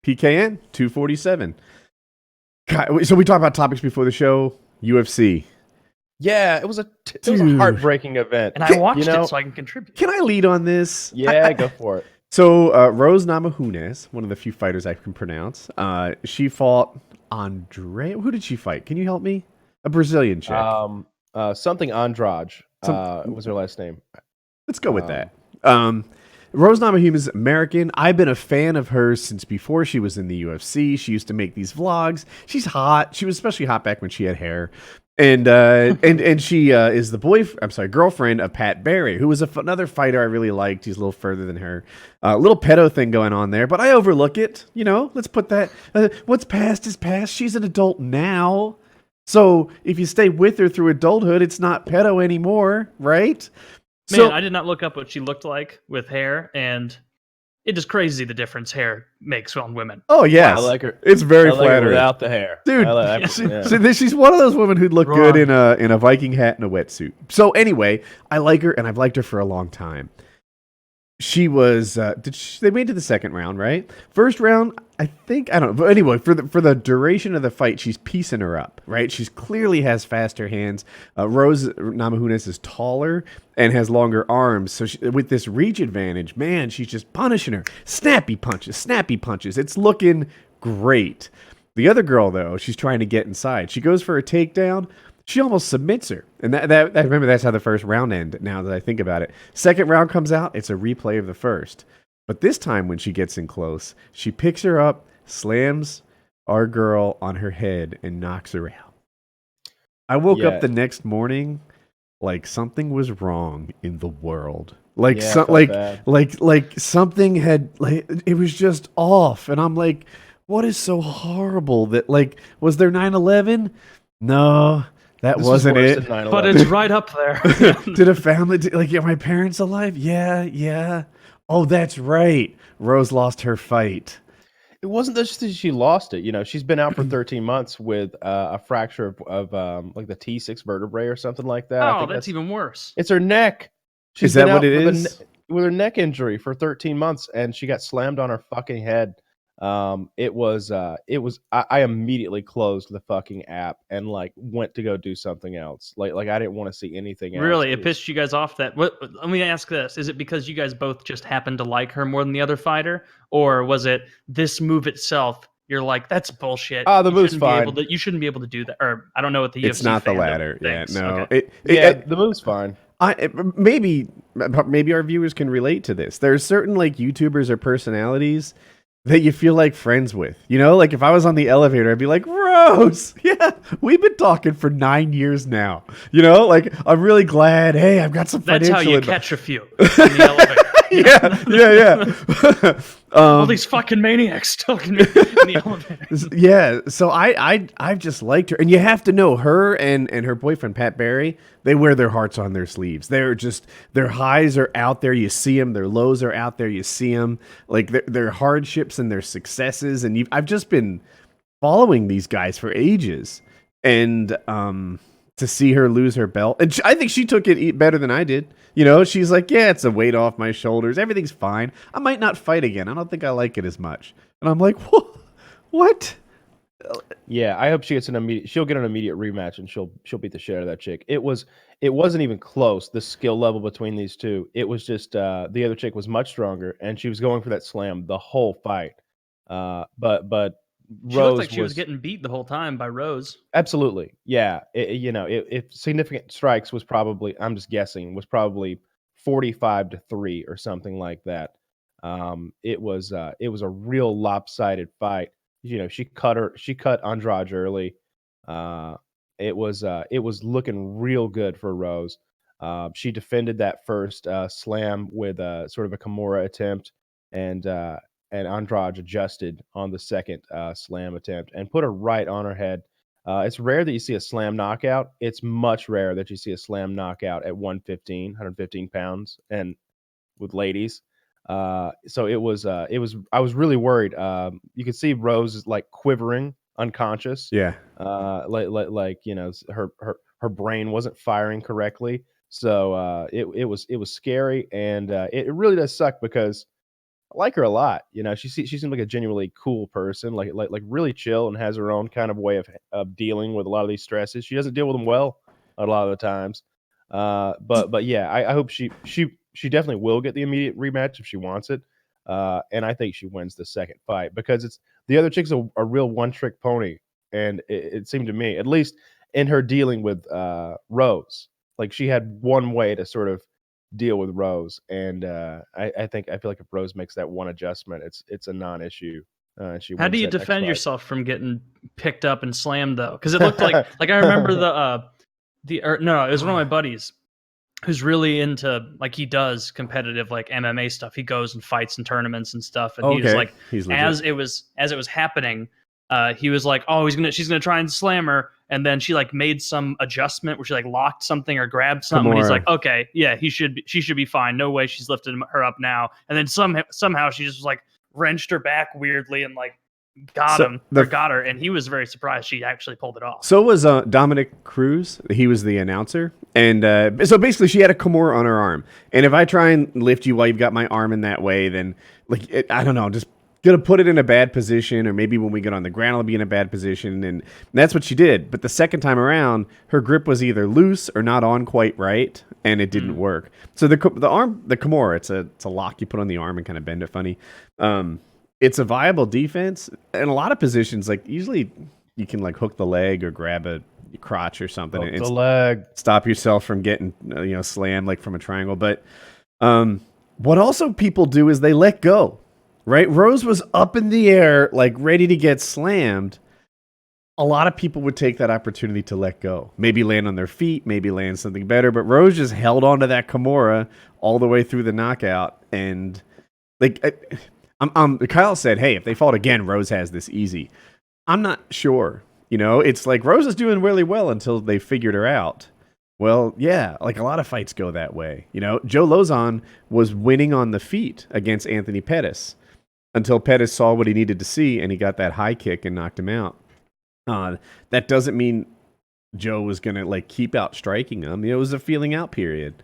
PKN 247. So we talked about topics before the show. UFC. Yeah, it was a Dude. heartbreaking event. And I watched it so I can contribute. Can I lead on this? Yeah, go for it. So Rose Namajunas, one of the few fighters I can pronounce, she fought Andre. Who did she fight? Can you help me? A Brazilian chick. Something Andrade was her last name. Let's go with that. Rose Namajunas is American. I've been a fan of hers since before she was in the UFC. She used to make these vlogs. She's hot. She was especially hot back when she had hair. And she is the girlfriend of Pat Barry, who was another fighter I really liked. He's a little further than her. Little pedo thing going on there, but I overlook it. You know, let's put that. What's past is past. She's an adult now. So if you stay with her through adulthood, it's not pedo anymore, right? Man, I did not look up what she looked like with hair, and it is crazy the difference hair makes on women. Oh, yes. I like her. It's very flattering. Without the hair. Dude, she's one of those women who'd look good in a Viking hat and a wetsuit. So anyway, I like her, and I've liked her for a long time. She was, they made it to the second round, right? First round, I don't know. But anyway, for the duration of the fight, she's piecing her up, right? She's clearly has faster hands. Rose Namajunas is taller and has longer arms. So with this reach advantage, man, she's just punishing her. Snappy punches. It's looking great. The other girl, though, she's trying to get inside. She goes for a takedown. She almost submits her. And I remember that's how the first round ended, now that I think about it. Second round comes out, it's a replay of the first. But this time when she gets in close, she picks her up, slams our girl on her head, and knocks her out. I woke up the next morning like something was wrong in the world. Like something had, it was just off. And I'm like, what is so horrible that, was there 9/11? No. This wasn't it. But it's right up there. Did a family, are my parents alive? Yeah. Oh, that's right. Rose lost her fight. It wasn't just that she lost it. You know, she's been out for 13 months with a fracture of like the T6 vertebrae or something like that. Oh, that's even worse. It's her neck. Is that what it is? With her neck injury for 13 months, and she got slammed on her fucking head. I immediately closed the fucking app and went to go do something else. Like I didn't want to see anything else. Really? It pissed you guys off that let me ask this. Is it because you guys both just happened to like her more than the other fighter? Or was it this move itself? You're like, that's bullshit. The move's fine. You shouldn't be able to do that. Or I don't know what the UFC It's not the latter. Yeah, no. Okay. The move's fine. Maybe our viewers can relate to this. There's certain YouTubers or personalities that you feel like friends with. You know, if I was on the elevator, I'd be like, Rose, yeah, we've been talking for 9 years now. You know, I'm really glad. Hey, I've got some financial That's how you catch a few in the elevator. Yeah. All these fucking maniacs talking in the elevator. Yeah, so I've just liked her, and you have to know her and her boyfriend Pat Barry. They wear their hearts on their sleeves. Their highs are out there. You see them. Their lows are out there. You see them. Their hardships and their successes. And I've just been following these guys for ages, and to see her lose her belt, and I think she took it better than I did. You know, she's like, yeah, it's a weight off my shoulders. Everything's fine. I might not fight again. I don't think I like it as much. And I'm like, what? Yeah, I hope she gets she'll get an immediate rematch, and she'll beat the shit out of that chick. It wasn't even close, the skill level between these two. It was just the other chick was much stronger, and she was going for that slam the whole fight. But she Rose looked like she was getting beat the whole time by Rose. Absolutely, yeah. If significant strikes was probably, I'm just guessing, was probably 45-3 or something like that. It was a real lopsided fight. You know, she cut Andrade early. It was looking real good for Rose. She defended that first slam with sort of a Kimura attempt, and Andrade adjusted on the second slam attempt and put her right on her head. It's rare that you see a slam knockout. It's much rarer that you see a slam knockout at 115 pounds and with ladies. So it was I was really worried. You could see Rose is quivering, unconscious. Yeah. Her brain wasn't firing correctly. So it was scary, and it really does suck because I like her a lot. You know, she seems like a genuinely cool person, like really chill, and has her own kind of way of dealing with a lot of these stresses. She doesn't deal with them well a lot of the times. But yeah, I hope she definitely will get the immediate rematch if she wants it. And I think she wins the second fight because it's the other chick's a real one trick pony, and it seemed to me, at least in her dealing with Rose, like she had one way to sort of deal with Rose, and I feel like if Rose makes that one adjustment, it's a non-issue. And she How do wins you that next defend fight. yourself from getting picked up and slammed though? Because it looked like I remember no, it was one of my buddies who's really into like he does competitive like MMA stuff. He goes and fights in tournaments and stuff. And he was like, He's legit. as it was happening, he was like, oh, she's gonna try and slam her, and then she like made some adjustment where she like locked something or grabbed something. And he's like, okay, yeah, she should be fine. No way she's lifted her up now. And then somehow she just was like wrenched her back weirdly and like got her, and he was very surprised she actually pulled it off. So was Dominic Cruz. He was the announcer, and so basically she had a Kimura on her arm. And if I try and lift you while you've got my arm in that way, then I don't know, just gonna put it in a bad position, or maybe when we get on the ground, I'll be in a bad position, and that's what she did. But the second time around, her grip was either loose or not on quite right, and it didn't work. So the Kimura, it's a lock you put on the arm and kind of bend it funny. It's a viable defense in a lot of positions. Like usually, you can like hook the leg or grab a crotch or something. Hook the leg. Stop yourself from getting slammed like from a triangle. But what also people do is they let go. Right? Rose was up in the air, like ready to get slammed. A lot of people would take that opportunity to let go. Maybe land on their feet, maybe land something better. But Rose just held on to that Kimura all the way through the knockout. And like Kyle said, hey, if they fought again, Rose has this easy. I'm not sure. It's like Rose is doing really well until they figured her out. Well, yeah, like a lot of fights go that way. Joe Lozon was winning on the feet against Anthony Pettis, until Pettis saw what he needed to see, and he got that high kick and knocked him out. That doesn't mean Joe was going to like keep out striking him. It was a feeling out period.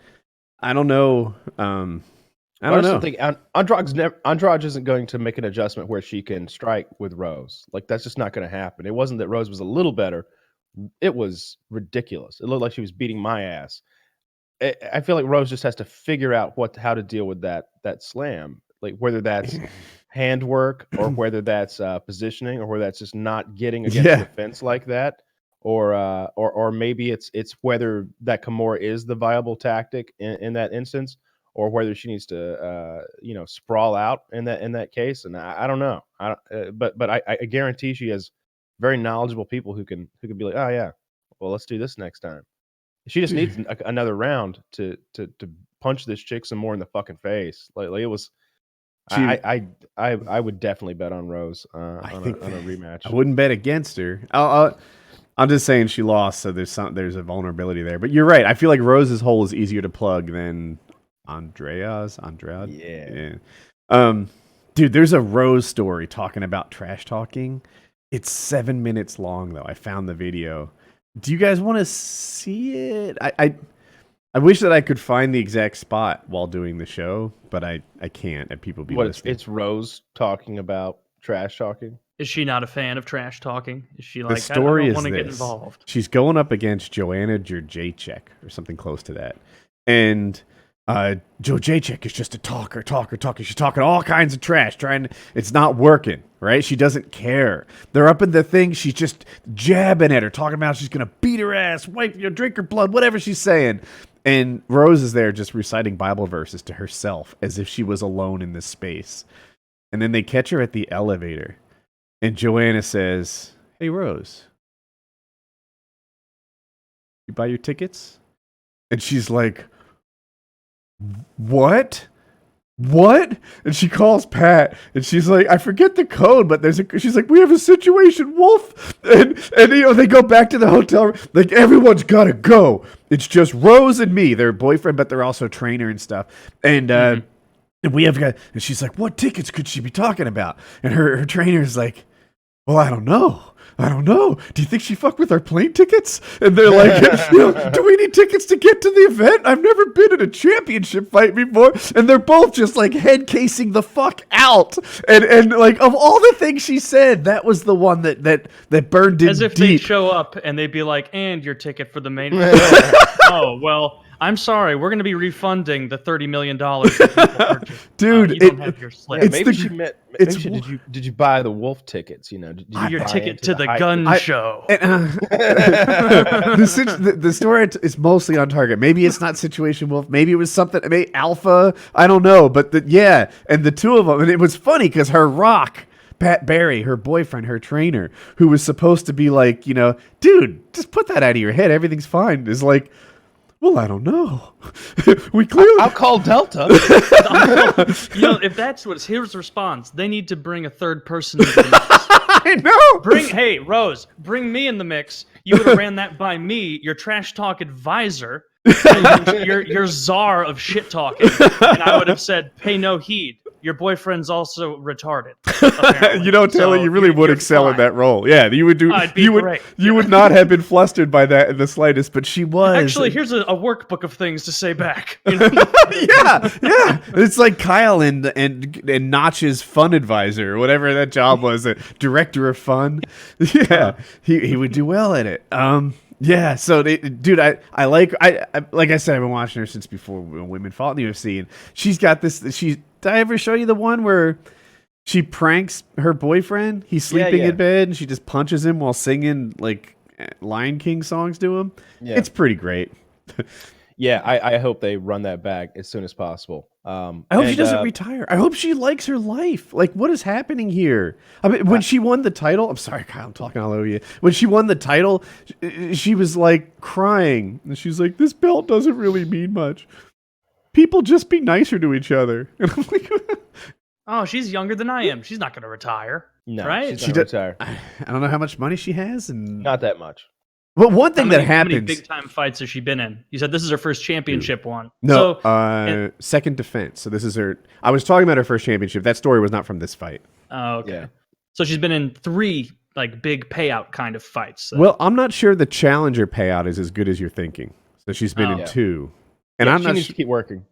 I don't know. I don't know. Think Andrade isn't going to make an adjustment where she can strike with Rose. Like that's just not going to happen. It wasn't that Rose was a little better. It was ridiculous. It looked like she was beating my ass. I feel like Rose just has to figure out how to deal with that slam. Like whether that's handwork or whether that's positioning or whether that's just not getting against the fence like that, or maybe it's whether that Kimura is the viable tactic in that instance, or whether she needs to sprawl out in that case. And I don't know. But I guarantee she has very knowledgeable people who can be like, oh yeah, well let's do this next time. She just needs another round to punch this chick some more in the fucking face. Like it was. I would definitely bet on Rose on a rematch. I wouldn't bet against her. I'm just saying she lost, so there's a vulnerability there. But you're right. I feel like Rose's hole is easier to plug than Andrade. Yeah. Dude, there's a Rose story talking about trash talking. It's 7 minutes long though. I found the video. Do you guys want to see it? I wish that I could find the exact spot while doing the show, but I can't, and people be listening. It's Rose talking about trash talking? Is she not a fan of trash talking? Is she like, the story I don't is want to get this. involved? She's going up against Joanna Jędrzejczyk or something close to that. And Jędrzejczyk is just a talker. She's talking all kinds of trash, it's not working, right? She doesn't care. They're up in the thing, she's just jabbing at her, talking about she's going to beat her ass, drink her blood, whatever she's saying. And Rose is there just reciting Bible verses to herself as if she was alone in this space. And then they catch her at the elevator. And Joanna says, hey, Rose, you buy your tickets? And she's like, what? And she calls Pat, and she's like, I forget the code, but she's like, we have a situation, Wolf. And they go back to the hotel room, like everyone's gotta go. It's just Rose and me, their boyfriend, but they're also trainer and stuff. And and we have got, and she's like, what tickets could she be talking about? And her trainer's like, well, I don't know. Do you think she fucked with our plane tickets? And they're like, do we need tickets to get to the event? I've never been in a championship fight before. And they're both just like head casing the fuck out. And like of all the things she said, that was the one that burned in As if deep. they'd show up and they'd be like, and your ticket for the main event. Oh, well, I'm sorry. We're going to be refunding the $30 million. Dude, you don't have your slip. Yeah, It's maybe the- she meant. it's Maybe did you buy the Wolf tickets? You know, did you Your buy ticket into to the hype? gun show. The story is mostly on target. Maybe it's not Situation Wolf. Maybe it was something. Maybe Alpha. I don't know. But and the two of them. And it was funny because her rock, Pat Barry, her boyfriend, her trainer, who was supposed to be like, dude, just put that out of your head. Everything's fine. Is like, well, I don't know. We clearly. I'll call Delta. If that's what his response, they need to bring a third person into the mix. I know. Hey, Rose, bring me in the mix. You would have ran that by me, your trash talk advisor, your czar of shit talking, and I would have said, pay no heed. Your boyfriend's also retarded. You don't tell it. You really would excel in that role. Yeah, you would do. I'd be you would. great. You would not have been flustered by that in the slightest. But she was. Actually, here's a workbook of things to say back. yeah. It's like Kyle and Notch's fun advisor, or whatever that job was, a director of fun. Yeah, he would do well at it. Yeah, so dude, I like I said, I've been watching her since before women fought in the UFC, and she's got this. Did I ever show you the one where she pranks her boyfriend? He's sleeping in bed, and she just punches him while singing like Lion King songs to him. Yeah. It's pretty great. Yeah, I hope they run that back as soon as possible. I hope she doesn't retire. I hope she likes her life. Like, what is happening here? I mean, when she won the title, I'm sorry, Kyle, I'm talking all over you. When she won the title, she was like crying. And she's like, this belt doesn't really mean much. People just be nicer to each other. And I'm like, oh, she's younger than I am. She's not going to retire. No, right? She's not retire. I don't know how much money she has. And not that much. But one thing that happens. How many big time fights has she been in? You said this is her first championship one. No, second defense. So this is her. I was talking about her first championship. That story was not from this fight. Oh, okay. Yeah. So she's been in 3 like big payout kind of fights. So. Well, I'm not sure the challenger payout is as good as you're thinking. So she's been in 2, and I'm she not. Needs to keep working.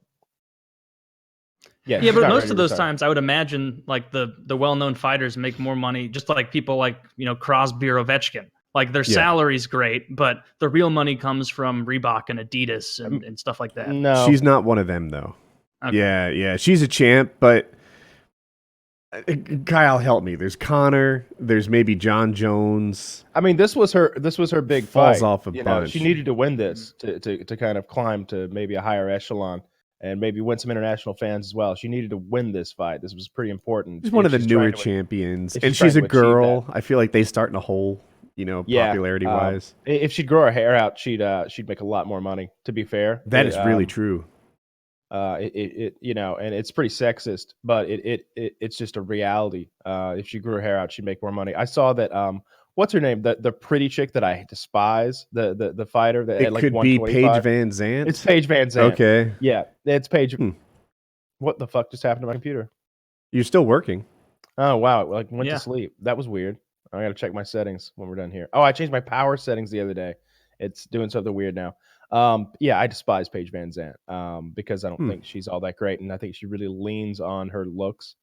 Yeah, but most of those times, I would imagine like the well-known fighters make more money, just like people like Crosby or Ovechkin. Like their salary's great, but the real money comes from Reebok and Adidas and stuff like that. No, she's not one of them though. Okay. Yeah, she's a champ, but Kyle, help me. There's Connor. There's maybe John Jones. I mean, this was her big Falls fight. off a bunch. She needed to win this to kind of climb to maybe a higher echelon and maybe win some international fans as well. She needed to win this fight. This was pretty important. She's one of the newer champions, and she's a girl. I feel like they start in a hole. Popularity wise. If she'd grow her hair out, she'd make a lot more money. To be fair, that is really true. And it's pretty sexist, but it's just a reality. If she grew her hair out, she'd make more money. I saw that. What's her name? The pretty chick that I despise. The fighter that it could be Paige Van Zandt. It's Paige Van Zandt. Okay. Yeah, it's Paige. What the fuck just happened to my computer? You're still working. Oh wow! Like went to sleep. That was weird. I got to check my settings when we're done here. Oh, I changed my power settings the other day. It's doing something weird now. I despise Paige Van Zandt because I don't think she's all that great, and I think she really leans on her looks.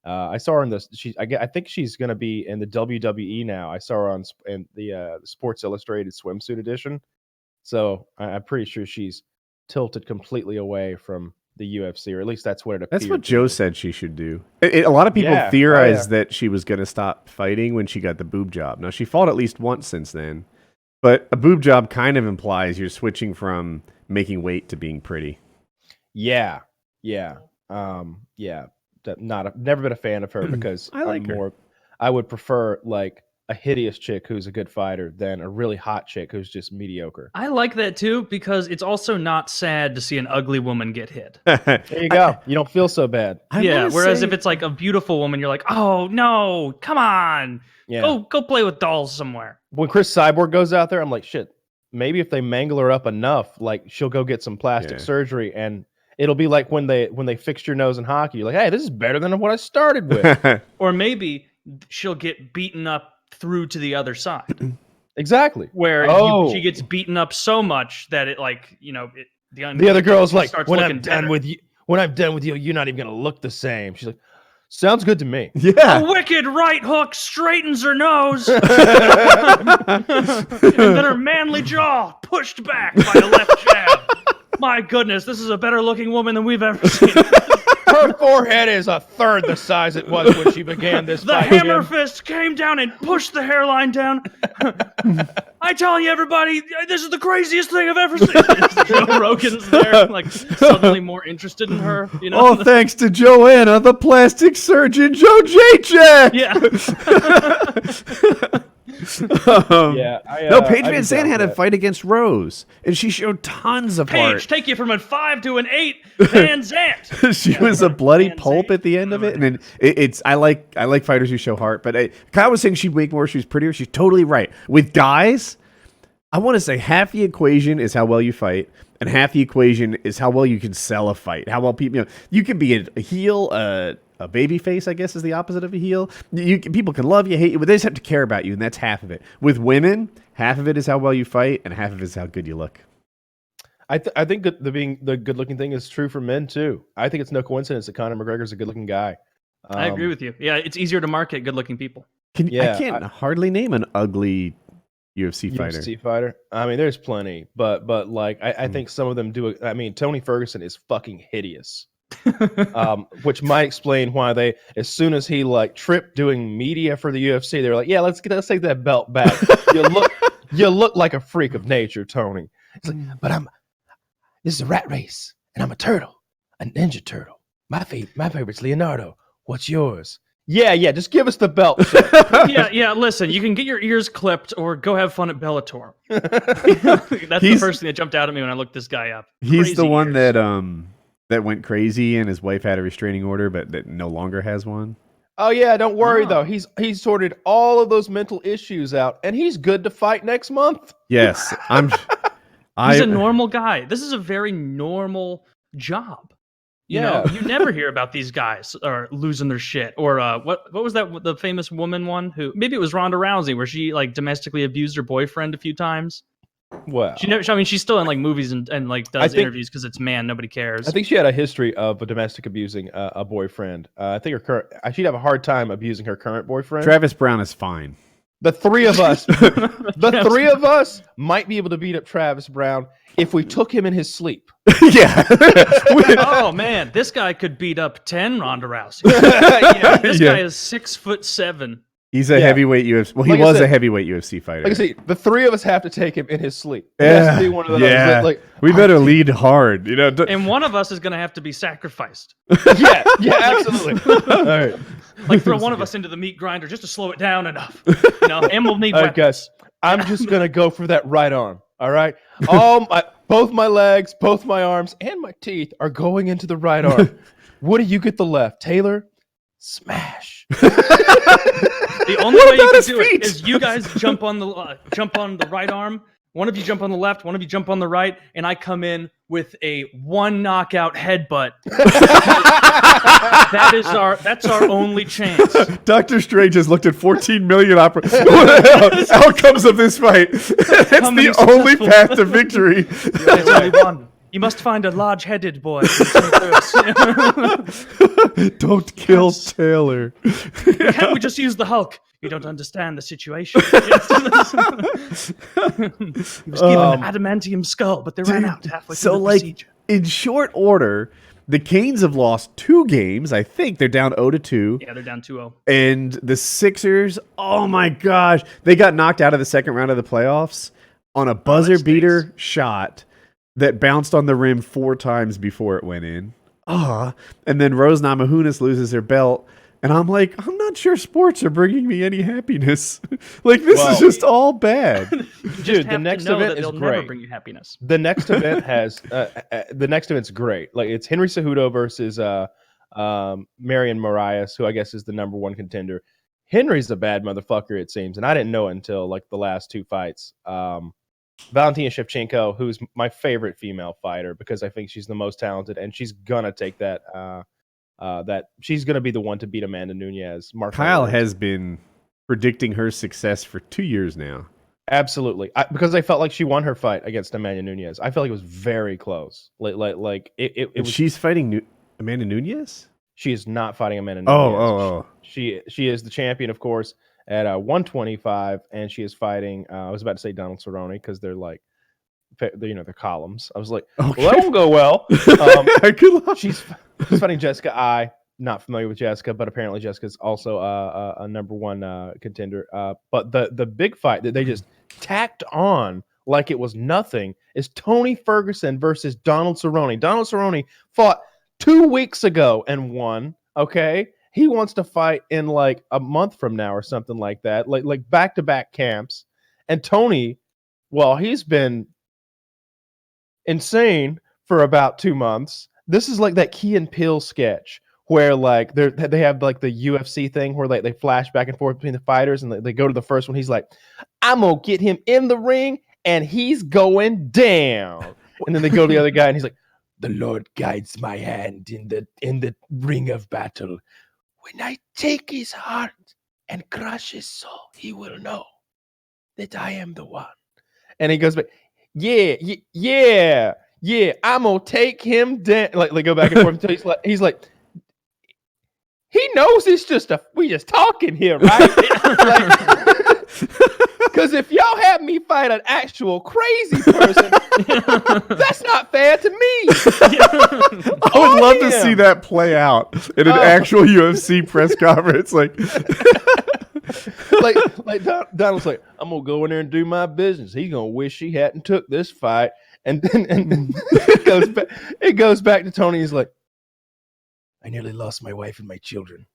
I saw her in I think she's going to be in the WWE now. I saw her in the Sports Illustrated swimsuit edition. So I'm pretty sure she's tilted completely away from the UFC, or at least that's what it appears. That's what Joe said she should do. A lot of people theorized that she was going to stop fighting when she got the boob job. Now, she fought at least once since then, but a boob job kind of implies you're switching from making weight to being pretty. Yeah. Never been a fan of her because I like her. I would prefer like a hideous chick who's a good fighter than a really hot chick who's just mediocre. I like that too because it's also not sad to see an ugly woman get hit. There you go. You don't feel so bad. Whereas if it's like a beautiful woman, you're like, oh no, come on, go play with dolls somewhere. When Chris Cyborg goes out there, I'm like, shit. Maybe if they mangle her up enough, like she'll go get some plastic surgery, and it'll be like when they fixed your nose in hockey. You're like, hey, this is better than what I started with. Or maybe she'll get beaten up through to the other side. Exactly. Where she gets beaten up so much that it the other girl's like, starts when looking I'm done better. with you, you're not even gonna look the same. She's like, sounds good to me. Yeah. A wicked right hook straightens her nose, and then her manly jaw pushed back by a left jab. My goodness, this is a better looking woman than we've ever seen. Her forehead is a third the size it was when she began this The fight. hammer fist came down and pushed the hairline down. I telling you, everybody, this is the craziest thing I've ever seen. Joe Rogan's there, like suddenly more interested in her. You know? All thanks to Joanna, the plastic surgeon, Joe Jacek. Yeah. Paige Van Zandt had a fight against Rose, and she showed tons of heart. Paige, take you from a 5 to an 8. Van Zandt. She was a bloody pulp at the end of it, and then I like fighters who show heart. But Kyle was saying she'd make more. She was prettier. She's totally right. With guys, I want to say half the equation is how well you fight, and half the equation is how well you can sell a fight. How well people, you can be a heel, a baby face, I guess, is the opposite of a heel. People can love you, hate you, but they just have to care about you, and that's half of it. With women, half of it is how well you fight, and half of it is how good you look. I think that the good-looking thing is true for men, too. I think it's no coincidence that Conor McGregor's a good-looking guy. I agree with you. Yeah, it's easier to market good-looking people. I can't hardly name an ugly UFC fighter. I mean, there's plenty, but like I think some of them do it. I mean, Tony Ferguson is fucking hideous. Which might explain why they, as soon as he like tripped doing media for the UFC, they were like, yeah, let's take that belt back. You look like a freak of nature, Tony. It's like, but this is a rat race, and I'm a turtle, a ninja turtle. My favorite's Leonardo. What's yours? Yeah, just give us the belt. yeah. Listen, you can get your ears clipped or go have fun at Bellator. That's the first thing that jumped out at me when I looked this guy up. He's Crazy the one ears. that went crazy, and his wife had a restraining order, but that no longer has one. Oh yeah, don't worry though. He's sorted all of those mental issues out, and he's good to fight next month. Yes, He's a normal guy. This is a very normal job. You know, you never hear about these guys or losing their shit. Or what was that? The famous woman one who, maybe it was Ronda Rousey, where she like domestically abused her boyfriend a few times. Well, she's still in like movies and like does interviews because it's nobody cares. I think she had a history of domestic abusing a boyfriend. I think she'd have a hard time abusing her current boyfriend. Travis Brown is fine. The three of us might be able to beat up Travis Brown if we took him in his sleep. Yeah. Oh man, this guy could beat up 10 Ronda Rousey. This guy is 6'7". He's a heavyweight UFC. Well, he was a heavyweight UFC fighter. Like I say, the three of us have to take him in his sleep. He has to be one of those. Yeah. Like, we better lead hard, you know. And one of us is going to have to be sacrificed. Yeah, absolutely. All right. Like throw one of us into the meat grinder just to slow it down enough. And we'll need weapons. All right, guys. I'm just gonna go for that right arm. All right. Both my legs, both my arms, and my teeth are going into the right arm. What do you get the left? Taylor, smash. The only way you can do it is you guys jump on the right arm. One of you jump on the left, one of you jump on the right, and I come in with a one knockout headbutt. That's our only chance. Doctor Strange has looked at 14 million outcomes of this fight. That's the only path to victory. There's only one. You must find a large-headed boy. Don't kill Taylor. Can't we just use the Hulk? You don't understand the situation. He was given an adamantium skull, but they ran out halfway through the procedure. In short order, the Canes have lost 2 games. I think they're down 0-2. Yeah, they're down 2-0. And the Sixers, oh my gosh, they got knocked out of the second round of the playoffs on a buzzer beater shot that bounced on the rim 4 times before it went in. And then Rose Namajunas loses her belt. And I'm like, I'm not sure sports are bringing me any happiness. This is just all bad. Dude, the next event is great. Never bring you happiness. The next event has the next event's great. Like it's Henry Cejudo versus Marion Moraes, who I guess is the number 1 contender. Henry's a bad motherfucker, it seems, and I didn't know it until like the last 2 fights. Valentina Shevchenko, who's my favorite female fighter because I think she's the most talented, and she's gonna take that she's gonna be the one to beat Amanda Nunes. Kyle has been predicting her success for 2 years now. Absolutely, because I felt like she won her fight against Amanda Nunes. I felt like it was very close. It was. She's fighting Amanda Nunes. She is not fighting Amanda Nunes. Oh. She is the champion, of course, at 125, and she is fighting. I was about to say Donald Cerrone because they're like, they're columns. I was like, well, that won't go well. Good luck. She's fighting Jessica I. Not familiar with Jessica, but apparently Jessica's also a number one contender. But the big fight that they just tacked on like it was nothing is Tony Ferguson versus Donald Cerrone. Donald Cerrone fought 2 weeks ago and won. Okay, he wants to fight in like a month from now or something like that, like back-to-back camps. And Tony, well, he's been insane for about 2 months. This is like that Key and Peele sketch where like they have like the UFC thing where like they flash back and forth between the fighters, and they go to the first one. He's like, I'm gonna get him in the ring and he's going down. And then they go to the other guy and he's like, the Lord guides my hand in the ring of battle. When I take his heart and crush his soul, he will know that I am the one. And he goes back, yeah, I'm gonna take him down. Like they go back and forth until he's like, he knows it's just we just talking here, right? Because if y'all have me fight an actual crazy person, that's not fair to me. I would love to see that play out in an actual UFC press conference. Like Donald's like, I'm gonna go in there and do my business. He's gonna wish he hadn't took this fight, and then it goes back to Tony. He's like, I nearly lost my wife and my children,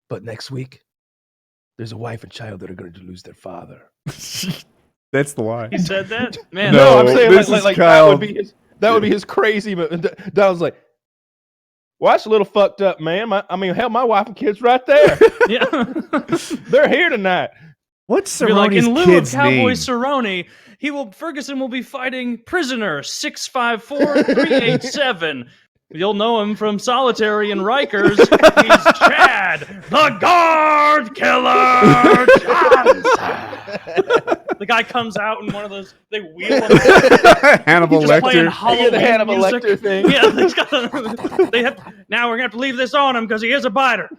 but next week there's a wife and child that are going to lose their father. That's the lie. He said that? Man, No, I'm saying like Kyle. that would be his crazy. Donald's like, well, that's a little fucked up, man. Hell, my wife and kids right there. yeah. They're here tonight. What's Be like, Cerrone's in lieu of kid's Cowboy name? Cerrone, Ferguson will be fighting prisoner 654387. You'll know him from Solitary and Rikers. He's Chad, the Guard Killer Johnson. The guy comes out in one of those. They wheel him out. Hannibal He's just playing Lecter. Halloween the Hannibal music. Lecter thing. Yeah, now we're gonna have to leave this on him because he is a biter.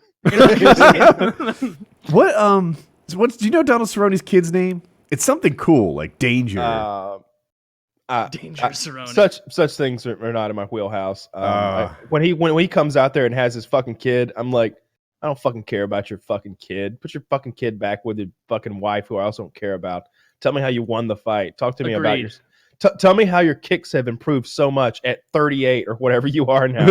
What do you know Donald Cerrone's kid's name? It's something cool like Danger. Danger Cerrone. Such things are not in my wheelhouse. When he comes out there and has his fucking kid, I'm like, I don't fucking care about your fucking kid. Put your fucking kid back with your fucking wife, who I also don't care about. Tell me how you won the fight. Talk to me about your. Tell me how your kicks have improved so much at 38 or whatever you are now.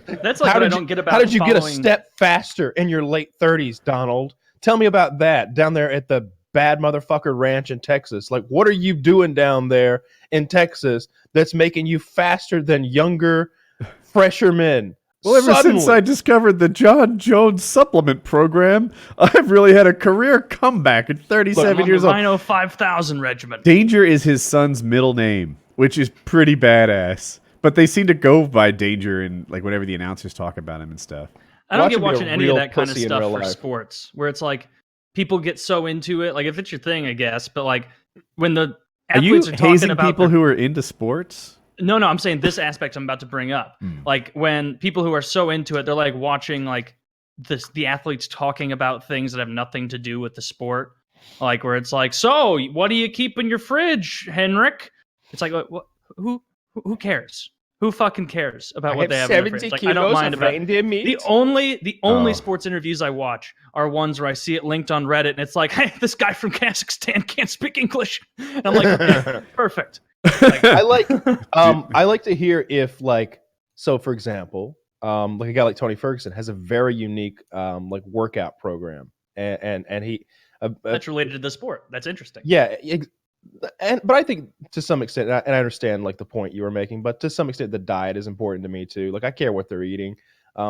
That's like what I don't get about. How did you get a step faster in your late 30s, Donald? Tell me about that down there at the Bad Motherfucker Ranch in Texas. Like, what are you doing down there in Texas that's making you faster than younger, fresher men? Well, ever since I discovered the John Jones supplement program, I've really had a career comeback at 37 years old. Rhino 5000 regiment. Danger is his son's middle name, which is pretty badass. But they seem to go by Danger and like whenever the announcers talk about him and stuff. I don't get watching any of that kind of stuff for sports, where it's like people get so into it. Like if it's your thing, I guess. But like when the athletes are talking about people who are into sports. No, I'm saying this aspect I'm about to bring up. Like when people who are so into it, they're like watching like the athletes talking about things that have nothing to do with the sport. Like where it's like, so what do you keep in your fridge, Henrik? It's like, what? Who cares? Who fucking cares about what they have in their fridge? Like, I don't mind about the only sports interviews I watch are ones where I see it linked on Reddit and it's like, hey, this guy from Kazakhstan can't speak English. And I'm like, okay, perfect. Like, I like to hear if like, so for example, like a guy like Tony Ferguson has a very unique like workout program, and he that's related to the sport. That's interesting. Yeah, but I think to some extent, and I understand like the point you were making, but to some extent the diet is important to me too. Like I care what they're eating,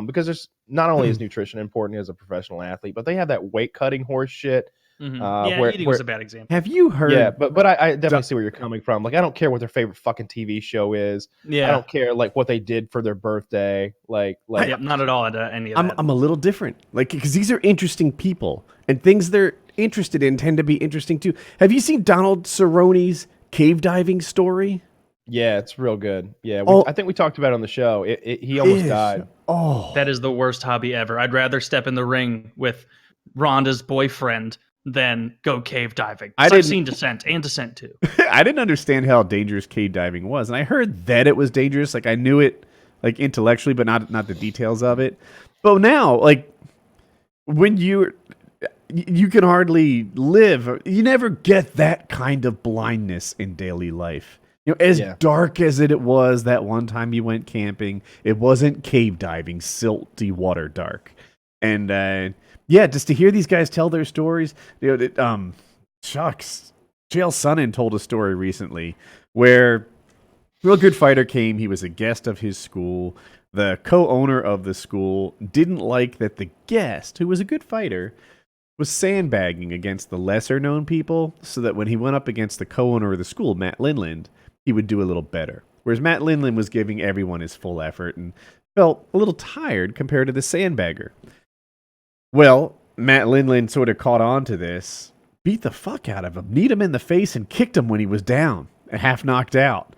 because there's not only is nutrition important as a professional athlete, but they have that weight cutting horse shit. Eating was a bad example. Have you heard? Yeah, but I definitely see where you're coming from. Like I don't care what their favorite fucking TV show is. Yeah, I don't care like what they did for their birthday. Like not at all at any of that. I'm a little different. Like because these are interesting people and things they're interested in tend to be interesting too. Have you seen Donald Cerrone's cave diving story? Yeah, it's real good. Yeah, Oh, I think we talked about it on the show. He almost died. Oh, That is the worst hobby ever. I'd rather step in the ring with Rhonda's boyfriend than go cave diving. I've seen Descent and Descent 2. I didn't understand how dangerous cave diving was, and I heard that it was dangerous. Like I knew it, like intellectually, but not the details of it. But now, like when you can hardly live, you never get that kind of blindness in daily life. You know, as dark as it was that one time you went camping, it wasn't cave diving, silty water dark. And just to hear these guys tell their stories, you know, shucks. JL Sonnen told a story recently where a real good fighter came. He was a guest of his school. The co-owner of the school didn't like that the guest, who was a good fighter, was sandbagging against the lesser-known people, so that when he went up against the co-owner of the school, Matt Lindland, he would do a little better. Whereas Matt Lindland was giving everyone his full effort and felt a little tired compared to the sandbagger. Well, Matt Lindland sort of caught on to this, beat the fuck out of him, kneed him in the face, and kicked him when he was down, half knocked out.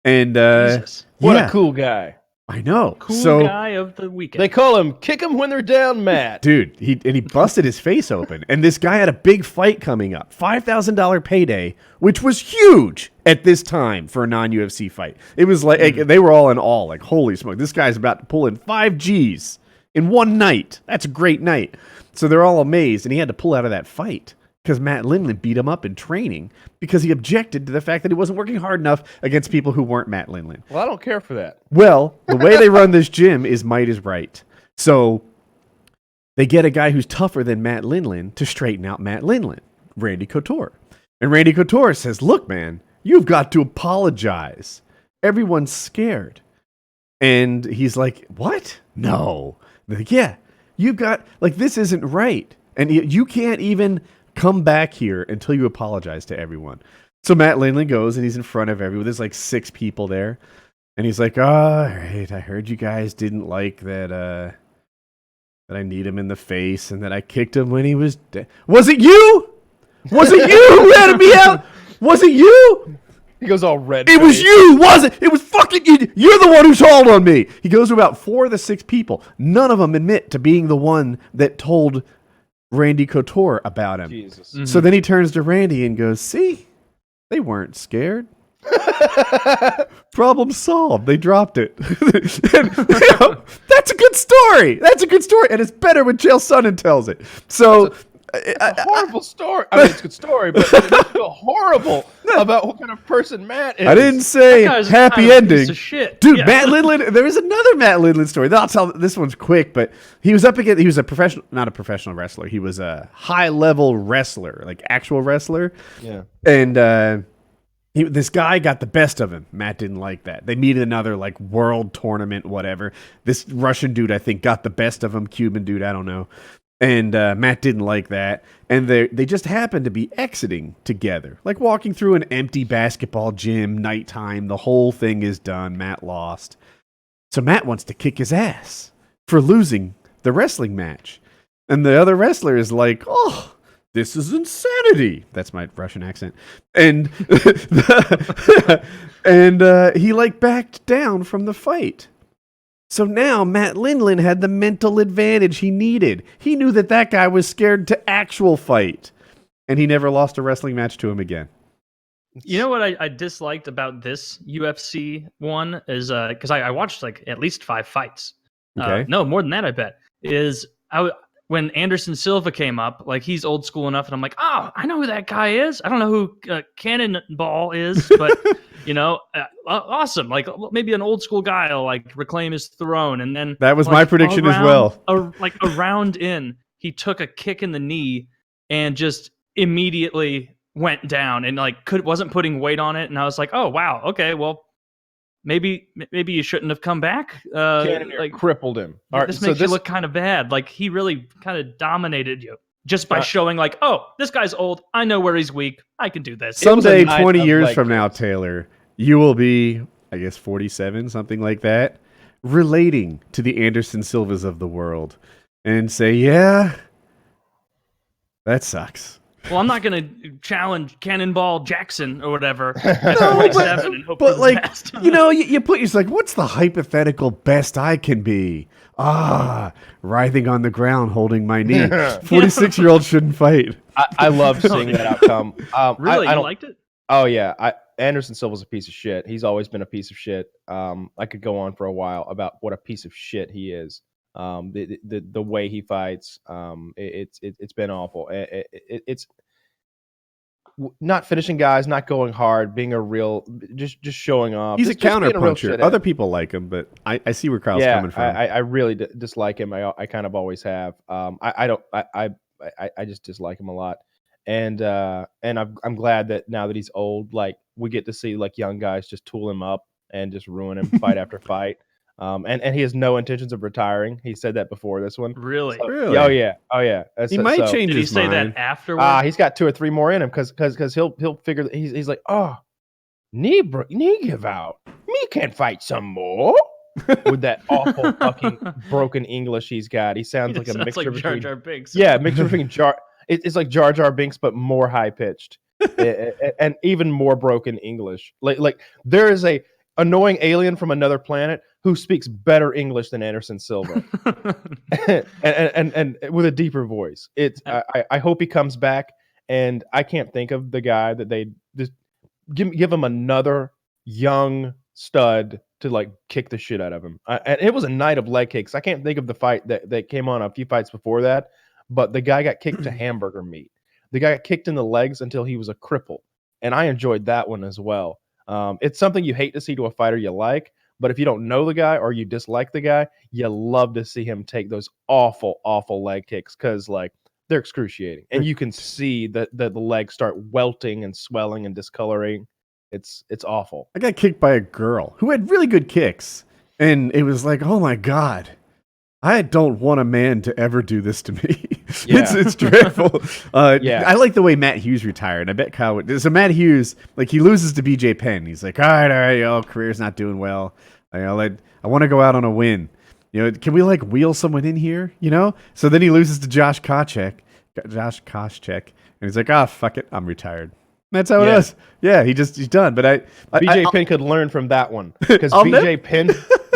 And Jesus. What a cool guy. I know. Cool guy of the weekend. They call him Kick 'em when they're down, Matt. Dude, he busted his face open. And this guy had a big fight coming up. $5,000 payday, which was huge at this time for a non-UFC fight. It was like, they were all in awe. Like, holy smoke, this guy's about to pull in 5 Gs in one night. That's a great night. So they're all amazed. And he had to pull out of that fight because Matt Lindland beat him up in training because he objected to the fact that he wasn't working hard enough against people who weren't Matt Lindland. Well, I don't care for that. Well, the way they run this gym is might is right. So they get a guy who's tougher than Matt Lindland to straighten out Matt Lindland, Randy Couture. And Randy Couture says, look, man, you've got to apologize. Everyone's scared. And he's like, what? No. They're like, yeah, you've got, like, this isn't right. And you can't even come back here until you apologize to everyone. So Matt Lindland goes and he's in front of everyone. There's like 6 people there. And he's like, all right, I heard you guys didn't like that that I kneed him in the face and that I kicked him when he was dead. Was it you? Was it you who ratted me out? Was it you? He goes all red. It was you, was it? It was fucking you. You're the one who told on me. He goes to about 4 of the 6 people. None of them admit to being the one that told Randy Couture about him. Jesus. Mm-hmm. So then he turns to Randy and goes, see, they weren't scared. Problem solved. They dropped it. And, you know, that's a good story. That's a good story. And it's better when JL Sonnen tells it. So it's a horrible story. I mean, it's a good story, but I feel horrible about what kind of person Matt is. I didn't say happy ending. Piece of shit. Dude, yeah. Matt Lindland, there is another Matt Lindland story. I'll tell, this one's quick, but he was up against, he was a professional, not a professional wrestler. He was a high-level wrestler, like actual wrestler. Yeah. And this guy got the best of him. Matt didn't like that. They needed another like world tournament, whatever. This Russian dude, I think, got the best of him. Cuban dude, I don't know. And Matt didn't like that. And they just happened to be exiting together. Like walking through an empty basketball gym, nighttime. The whole thing is done. Matt lost. So Matt wants to kick his ass for losing the wrestling match. And the other wrestler is like, oh, this is insanity. That's my Russian accent. And he like backed down from the fight. So now Matt Lindland had the mental advantage he needed. He knew that guy was scared to actual fight. And he never lost a wrestling match to him again. You know what I disliked about this UFC one is because I watched like at least 5 fights. Okay. No, more than that, I bet. When Anderson Silva came up, like he's old school enough, and I'm like, oh, I know who that guy is. I don't know who Cannonball is, but you know, awesome. Like maybe an old school guy will like reclaim his throne, and then that was my prediction as well. Like a round in, he took a kick in the knee and just immediately went down, and like wasn't putting weight on it, and I was like, oh wow, okay, well. Maybe you shouldn't have come back. Like crippled him. All right, this makes you look kind of bad. Like he really kind of dominated you just by showing like, oh, this guy's old. I know where he's weak. I can do this. Someday, 20 years from now, Taylor, you will be, I guess, 47, something like that, relating to the Anderson Silvas of the world and say, yeah, That sucks. Well, I'm not gonna challenge Cannonball Jackson or whatever. No, but like, you put yourself like, what's the hypothetical best I can be? Writhing on the ground, holding my knee. 46-year-old shouldn't fight. I love seeing that outcome. Really, I you don't, liked it? Oh yeah, Anderson Silva's a piece of shit. He's always been a piece of shit. I could go on for a while about what a piece of shit he is. The way he fights, it's been awful. It's not finishing guys, not going hard, being a real, just showing off. He's just, a counter puncher. Other people like him, but I see where Kyle's coming from. I really dislike him. I kind of always have. I just dislike him a lot. And I'm glad that now that he's old, like we get to see like young guys just tool him up and just ruin him fight after fight. And he has no intentions of retiring. He said that before this one. Really? So, Really? Oh yeah. He might change Did he his say mind. that afterwards? He's got 2 or 3 more in him because he'll figure that he's like, oh, knee give out. Me can't fight some more. With that awful fucking broken English he's got, he sounds like a mixture like between Jar Jar Binks. Yeah, mixture between It's like Jar Jar Binks, but more high pitched and even more broken English. Like there is a annoying alien from another planet who speaks better English than Anderson Silva, and with a deeper voice. I hope he comes back, and I can't think of the guy that they just give him another young stud to like kick the shit out of him. And it was a night of leg kicks. I can't think of the fight that came on a few fights before that, but the guy got kicked to hamburger meat. The guy got kicked in the legs until he was a cripple, and I enjoyed that one as well. It's something you hate to see to a fighter you like, but if you don't know the guy or you dislike the guy, you love to see him take those awful, awful leg kicks because like they're excruciating, and you can see that the legs start welting and swelling and discoloring. It's awful. I got kicked by a girl who had really good kicks, and it was like, oh my god, I don't want a man to ever do this to me. Yeah. It's dreadful. Yeah. I like the way Matt Hughes retired. I bet Kyle would. So Matt Hughes, like he loses to BJ Penn. He's like, all right, career's not doing well. I want to go out on a win. Can we like wheel someone in here? So then he loses to Josh Koscheck, and he's like, fuck it, I'm retired. That's how it is. Yeah, he's done. But BJ Penn could learn from that one because BJ Penn.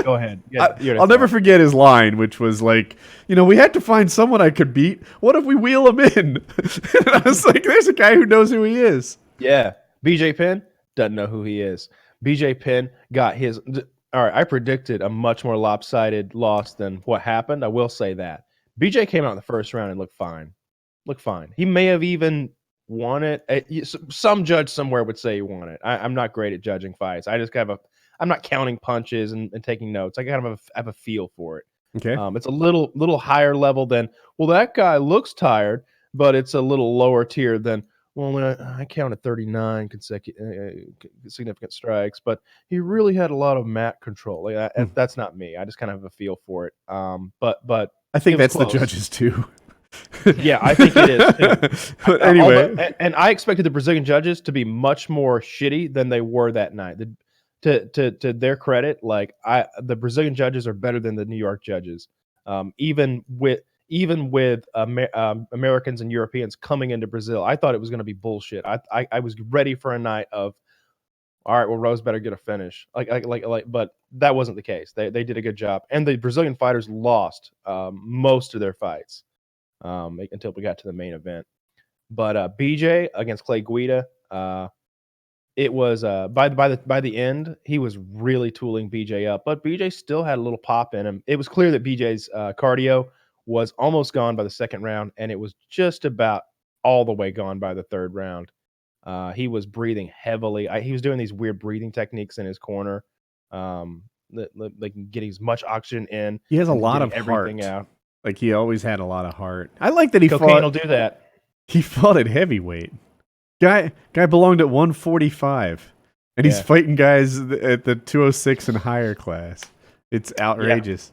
Go ahead. Yeah, I'll never forget his line, which was like, we had to find someone I could beat. What if we wheel him in? And I was like, there's a guy who knows who he is. Yeah, BJ Penn doesn't know who he is. BJ Penn got his. All right, I predicted a much more lopsided loss than what happened. I will say that BJ came out in the first round and looked fine. He may have even won it. Some judge somewhere would say he won it. I'm not great at judging fights. I just I'm not counting punches and taking notes. I kind of have a feel for it. Okay. It's a little higher level than, well, that guy looks tired, but it's a little lower tier than, well, when I counted 39 significant strikes, but he really had a lot of mat control. That's not me. I just kind of have a feel for it. But I think that's close. The judges too. Yeah, I think it is too. But anyway, and I expected the Brazilian judges to be much more shitty than they were that night. To their credit, the Brazilian judges are better than the New York judges. Even with Americans and Europeans coming into Brazil, I thought it was going to be bullshit. I was ready for a night of, all right, well, Rose better get a finish. But that wasn't the case. They did a good job, and the Brazilian fighters lost most of their fights until we got to the main event. But BJ against Clay Guida, it was by the end he was really tooling BJ up, but BJ still had a little pop in him. It was clear that BJ's cardio was almost gone by the second round, and it was just about all the way gone by the third round. He was breathing heavily. He was doing these weird breathing techniques in his corner, like getting as much oxygen in. He has a lot of everything heart. Out. Like he always had a lot of heart. I like that he Cocaine will do that. He fought at heavyweight. Guy belonged at 145, and he's fighting guys at the 206 and higher class. It's outrageous.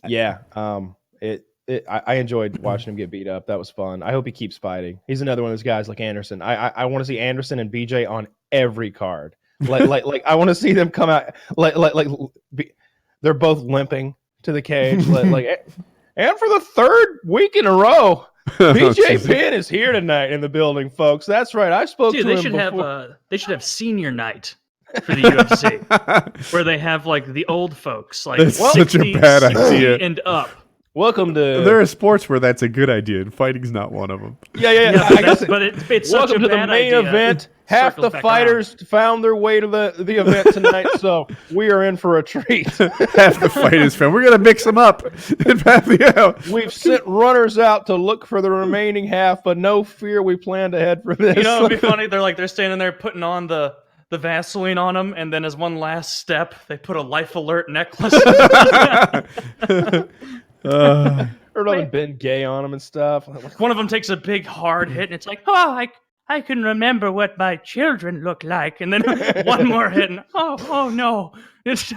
Yeah. I enjoyed watching him get beat up. That was fun. I hope he keeps fighting. He's another one of those guys like Anderson. I want to see Anderson and BJ on every card. Like I want to see them come out they're both limping to the cage. And for the third week in a row, BJ Penn is here tonight in the building, folks. That's right. I spoke Dude, to they him should before. they should have senior night for the UFC, where they have like the old folks, like That's such a 60, bad 60 idea. and up. Welcome to. There are sports where that's a good idea, and fighting's not one of them. Yeah. But, it's such Welcome a to the bad main idea. event. It Half circles the back fighters found their way to the event tonight, so we are in for a treat. Half the fighters found. We're gonna mix them up. We've sent runners out to look for the remaining half, but no fear, we planned ahead for this. You know, it'd be funny. They're standing there putting on the Vaseline on them, and then as one last step, they put a life alert necklace. Or another Ben Gay on them and stuff. One of them takes a big hard hit, and it's like, oh, I can remember what my children look like. And then one more hit, and oh no, it's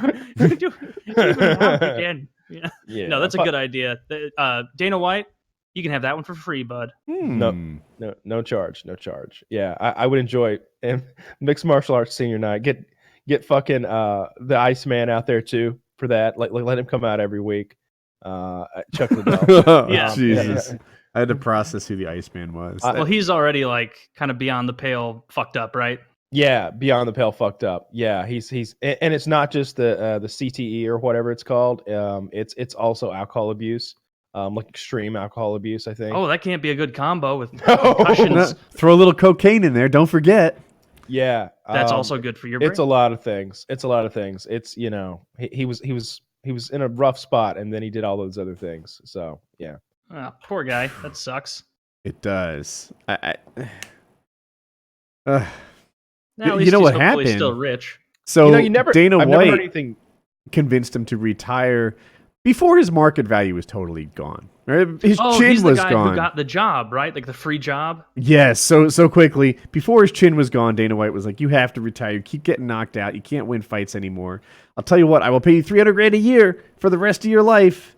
again. Yeah. No, that's a good idea. Dana White, you can have that one for free, bud. No charge. Yeah, I would enjoy mixed martial arts senior night. Get fucking the Iceman out there too for that. Like let him come out every week. Chuck Liddell. Yeah. Jesus. I had to process who the Iceman was. Well, he's already like kind of beyond the pale, fucked up, right? Yeah, beyond the pale, fucked up. Yeah, he's and it's not just the CTE or whatever it's called. It's also alcohol abuse, like extreme alcohol abuse. I think. Oh, that can't be a good combo with concussions. Throw a little cocaine in there. Don't forget. Yeah, that's also good for your brain. It's a lot of things. It's he was in a rough spot, and then he did all those other things. So yeah. Oh, poor guy. That sucks. It does. Now, you know what happened? He's still rich. So I've never heard anything. Convinced him to retire before his market value was totally gone. His chin he's was the guy gone. who got the job, right? Like the free job. Yes, so quickly before his chin was gone, Dana White was like, "You have to retire. You keep getting knocked out. You can't win fights anymore. I'll tell you what. I will pay you $300,000 a year for the rest of your life,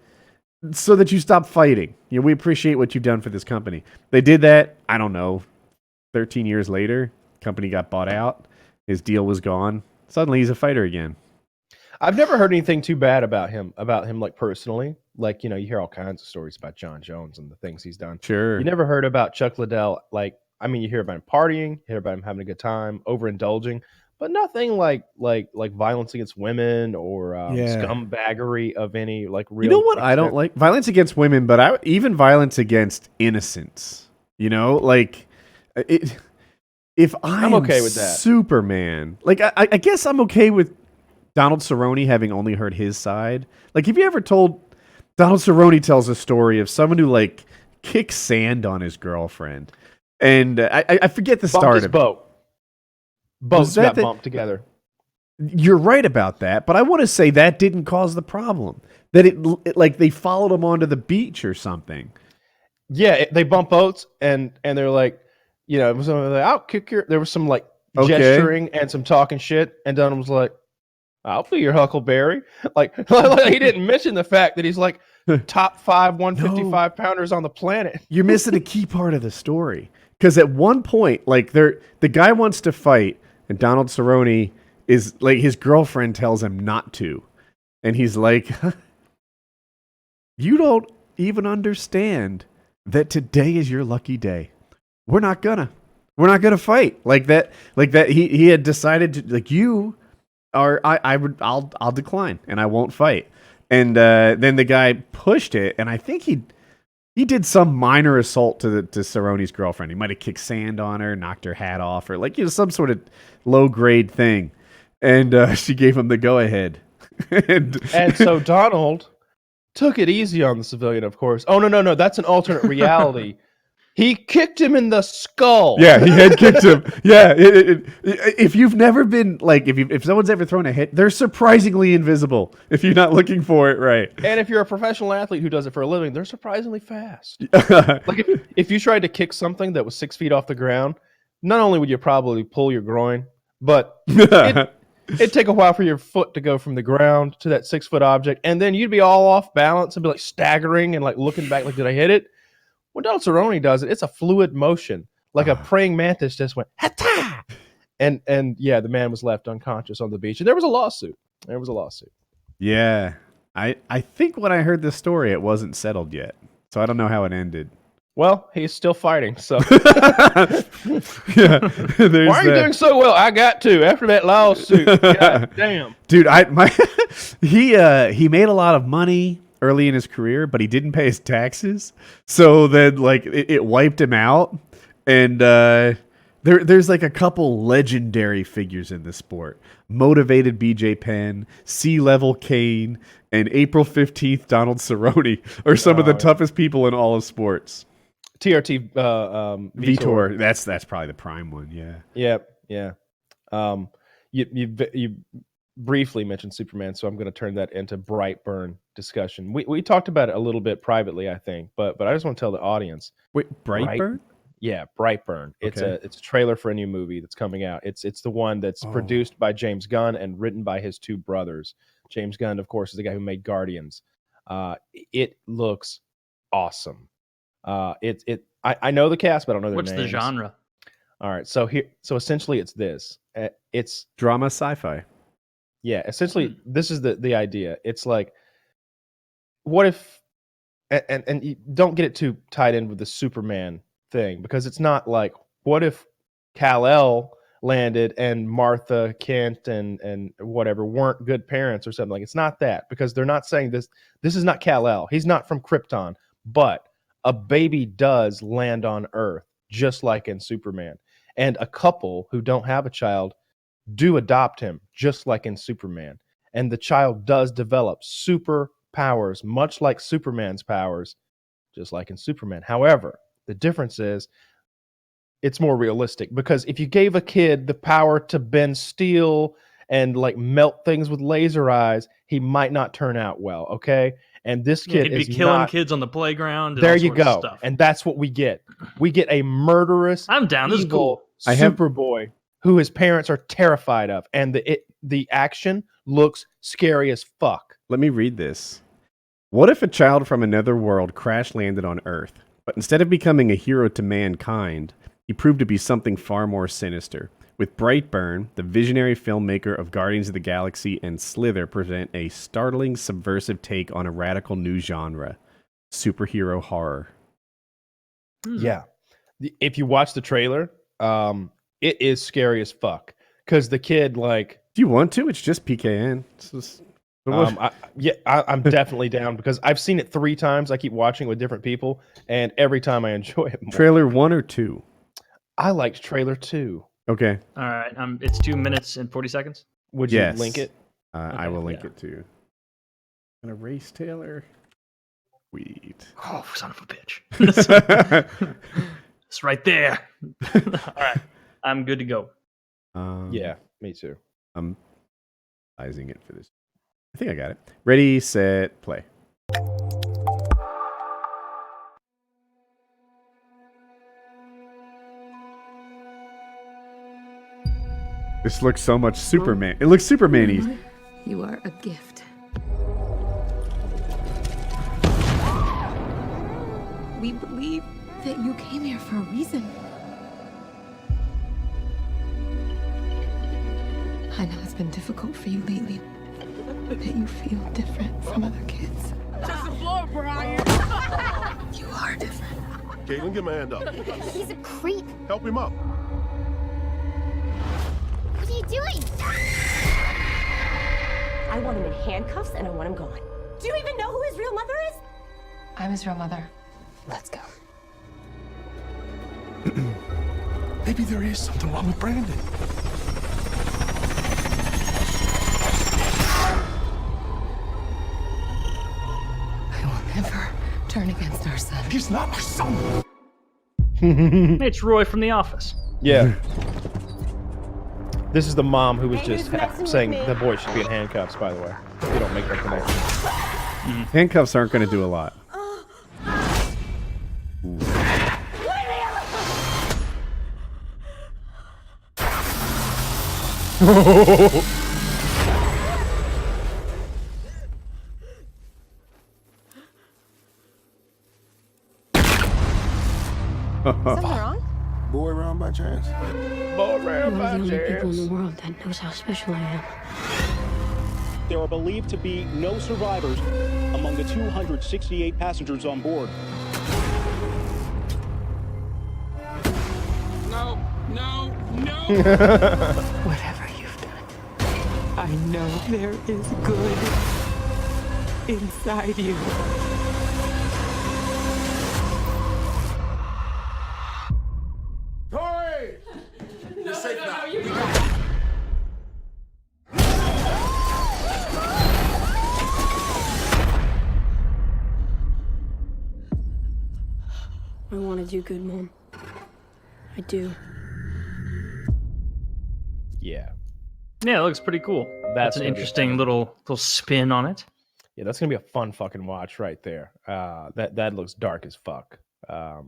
so that you stop fighting. We appreciate what you've done for this company." They did that. I don't know. 13 years later, company got bought out. His deal was gone. Suddenly, he's a fighter again. I've never heard anything too bad about him like personally. Like, you hear all kinds of stories about John Jones and the things he's done. Sure. You never heard about Chuck Liddell. Like, I mean, you hear about him partying, you hear about him having a good time, overindulging, but nothing like violence against women or scumbaggery of any like real. You know what I don't like? Violence against women, but even violence against innocents. Like if I'm okay with that. Superman, like I guess I'm okay with Donald Cerrone having only heard his side. Like, have you ever told Donald Cerrone tells a story of someone who like kicks sand on his girlfriend, and I forget the start of it. Boats got bumped together. You're right about that, but I want to say that didn't cause the problem. That it like they followed him onto the beach or something. Yeah, they bump boats, and they're like, it was like, I'll kick your. There was some like gesturing and some talking shit, and Dunham was like, I'll be your Huckleberry. Like he didn't mention the fact that he's like top 5 155 pounders on the planet. You're missing a key part of the story, because at one point, like the guy wants to fight, and Donald Cerrone is like, his girlfriend tells him not to, and he's like, "You don't even understand that today is your lucky day. We're not gonna fight like that. Like that. He had decided to, like, you are. I'll decline, and I won't fight." And then the guy pushed it, and I think he did some minor assault to Cerrone's girlfriend. He might have kicked sand on her, knocked her hat off, or like, some sort of low grade thing. And she gave him the go ahead. and so Donald took it easy on the civilian, of course. Oh no, that's an alternate reality. He kicked him in the skull. Yeah, he head kicked him. Yeah, if you've never been like, if someone's ever thrown a hit, they're surprisingly invisible if you're not looking for it right. And if you're a professional athlete who does it for a living, they're surprisingly fast. Like if you tried to kick something that was 6 feet off the ground, not only would you probably pull your groin, but it'd take a while for your foot to go from the ground to that 6 foot object, and then you'd be all off balance and be like staggering and like looking back, like, did I hit it? When Donald Cerrone does it, it's a fluid motion, like a praying mantis just went "Hata!" and yeah, the man was left unconscious on the beach, and there was a lawsuit. Yeah, I think when I heard this story, it wasn't settled yet, so I don't know how it ended. Well, he's still fighting, so. Yeah, there's Why are you doing so well? I got to after that lawsuit. God damn. Dude, he made a lot of money early in his career, but he didn't pay his taxes. So then, like, it wiped him out. And there's like a couple legendary figures in the sport: Motivated BJ Penn, Sea Level Kane, and April 15th Donald Cerrone are some of the toughest people in all of sports. TRT Vitor, that's probably the prime one. Yeah. Yeah. You briefly mentioned Superman, so I'm going to turn that into Brightburn discussion. We talked about it a little bit privately, I think, but I just want to tell the audience. Wait, Brightburn? Yeah, Brightburn. It's a trailer for a new movie that's coming out. It's the one that's produced by James Gunn and written by his two brothers. James Gunn, of course, is the guy who made Guardians. It looks awesome. I know the cast, but I don't know their names. What's the genre? All right, so essentially it's this. It's drama sci-fi. Yeah, essentially this is the idea. It's like, what if, and you don't get it too tied in with the Superman thing, because it's not like, what if Kal-El landed and Martha Kent and whatever weren't good parents or something. Like, it's not that, because they're not saying this is not Kal-El. He's not from Krypton, but a baby does land on Earth, just like in Superman. And a couple who don't have a child do adopt him, just like in Superman. And the child does develop superpowers, much like Superman's powers, just like in Superman. However, the difference is it's more realistic, because if you gave a kid the power to bend steel and like melt things with laser eyes, he might not turn out well, okay? And this kid he'd be killing kids on the playground. And there all you sorts of go. stuff. And that's what we get. We get a murderous, I'm down. This is cool. Superboy who his parents are terrified of, and the action looks scary as fuck. Let me read this. What if a child from another world crash landed on Earth, but instead of becoming a hero to mankind, he proved to be something far more sinister? With Brightburn, the visionary filmmaker of Guardians of the Galaxy and Slither present a startling, subversive take on a radical new genre: superhero horror. Yeah. If you watch the trailer, it is scary as fuck. Because the kid, like... Do you want to? It's just PKN. I'm definitely down, because I've seen it 3 times. I keep watching it with different people, and every time I enjoy it more. Trailer 1 or 2? I liked trailer 2. Okay. All right. It's 2 minutes and 40 seconds. Would you link it? I will link it to you. I'm gonna erase Taylor. Sweet. Oh, son of a bitch. It's right there. All right. I'm good to go. Yeah, me too. I'm sizing it for this. I think I got it. Ready, set, play. This looks so much Superman. It looks Superman-y. You are a gift. We believe that you came here for a reason. I know it's been difficult for you lately, but you feel different from other kids. Just the floor, Brian. You are different. Caitlin, get my hand up. He's a creep. Help him up. What are you doing? I want him in handcuffs and I want him gone. Do you even know who his real mother is? I'm his real mother. Let's go. Maybe there is something wrong with Brandon. I will never turn against our son. He's not my son. It's Roy from The Office. Yeah. This is the mom who was just saying the boy should be in handcuffs, by the way. You don't make that connection. Handcuffs aren't going to do a lot. Something wrong? Boy around by chance? Boy around by One of the only people in chance. the world that knows how special I am. There are believed to be no survivors among the 268 passengers on board. No, no. Whatever you've done, I know there is good inside you. Tori! You're safe now. I want to do good, Mom. I do. Yeah. Yeah, it looks pretty cool. That's an gonna be interesting little spin on it. Yeah, that's gonna be a fun fucking watch right there. That looks dark as fuck. The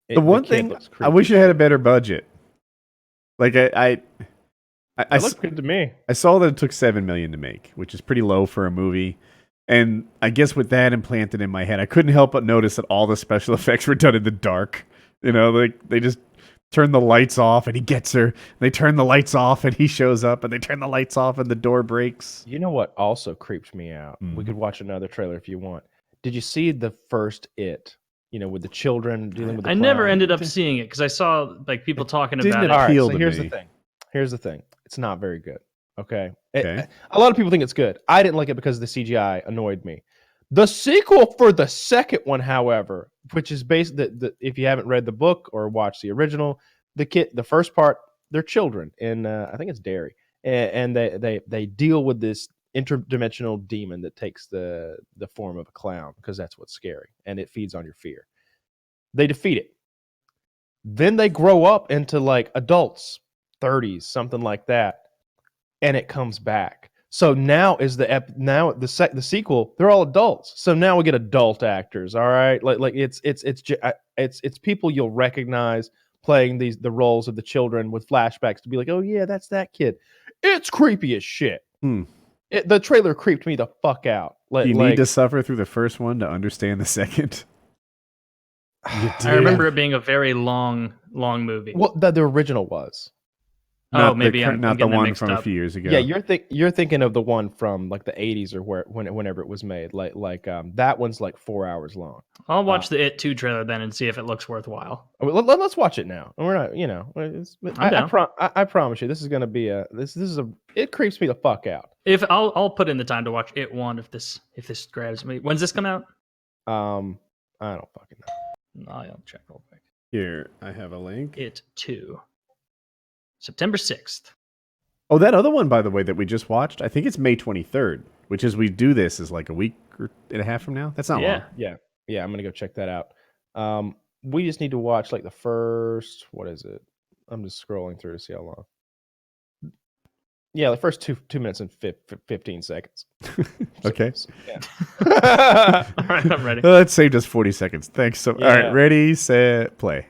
one kid thing looks I creepy wish as it had a shit. better budget. Like I It looked good to me. I saw that it took $7 million to make, which is pretty low for a movie. And I guess with that implanted in my head, I couldn't help but notice that all the special effects were done in the dark. You know, like they just turn the lights off and he gets her. They turn the lights off and he shows up, and they turn the lights off and the door breaks. You know what also creeped me out? We could watch another trailer if you want. Did you see the first It? You know, with the children dealing with the I never clown? ended up seeing it because I saw like people talking didn't about it. All right, appeal so to here's me. the thing. Here's the thing. It's not very good. Okay. Okay. A lot of people think it's good. I didn't like it because the CGI annoyed me. The sequel for the second one, however, which is based if you haven't read the book or watched the original, the first part, they're children in I think it's Derry, and they deal with this interdimensional demon that takes the form of a clown because that's what's scary and it feeds on your fear. They defeat it. Then they grow up into like adults, 30s, something like that, and it comes back. So now is the sequel. They're all adults. So now we get adult actors. All right, like it's people you'll recognize playing the roles of the children with flashbacks to be like, oh yeah, that's that kid. It's creepy as shit. The trailer creeped me the fuck out. You need to suffer through the first one to understand the second. I remember it being a very long movie. Well, the original was. Not maybe I'm not the getting that one mixed from a up. few years ago. Yeah, you're thinking of the one from like the 80s or whenever it was made. Like that one's like 4 hours long. I'll watch the It 2 trailer then and see if it looks worthwhile. Let's watch it now. We're not, you know. I'm down. I promise you, this is gonna be it creeps me the fuck out. If I'll put in the time to watch It 1 if this grabs me. When's this come out? I don't fucking know. I'll check real quick. Here, I have a link. It 2. September 6th. Oh, that other one, by the way, that we just watched, I think it's May 23rd, which as we do this is like a week and a half from now. That's not long. Yeah, I'm gonna go check that out. We just need to watch like the first, what is it? I'm just scrolling through to see how long. Yeah, the first 2 minutes and 15 seconds. Okay. Yeah. All right, I'm ready. That saved us 40 seconds. Thanks. So, Yeah. all right, ready, set, play.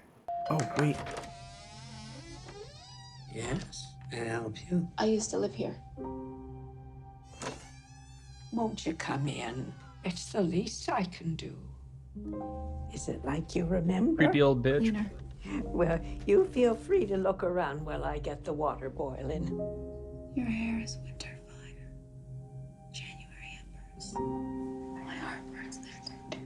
Oh, wait. Yes, can I help you? I used to live here. Won't you come in? It's the least I can do. Is it like you remember? Creepy old bitch. Cleaner. Well, you feel free to look around while I get the water boiling. Your hair is winter fire. January embers. My heart burns there too.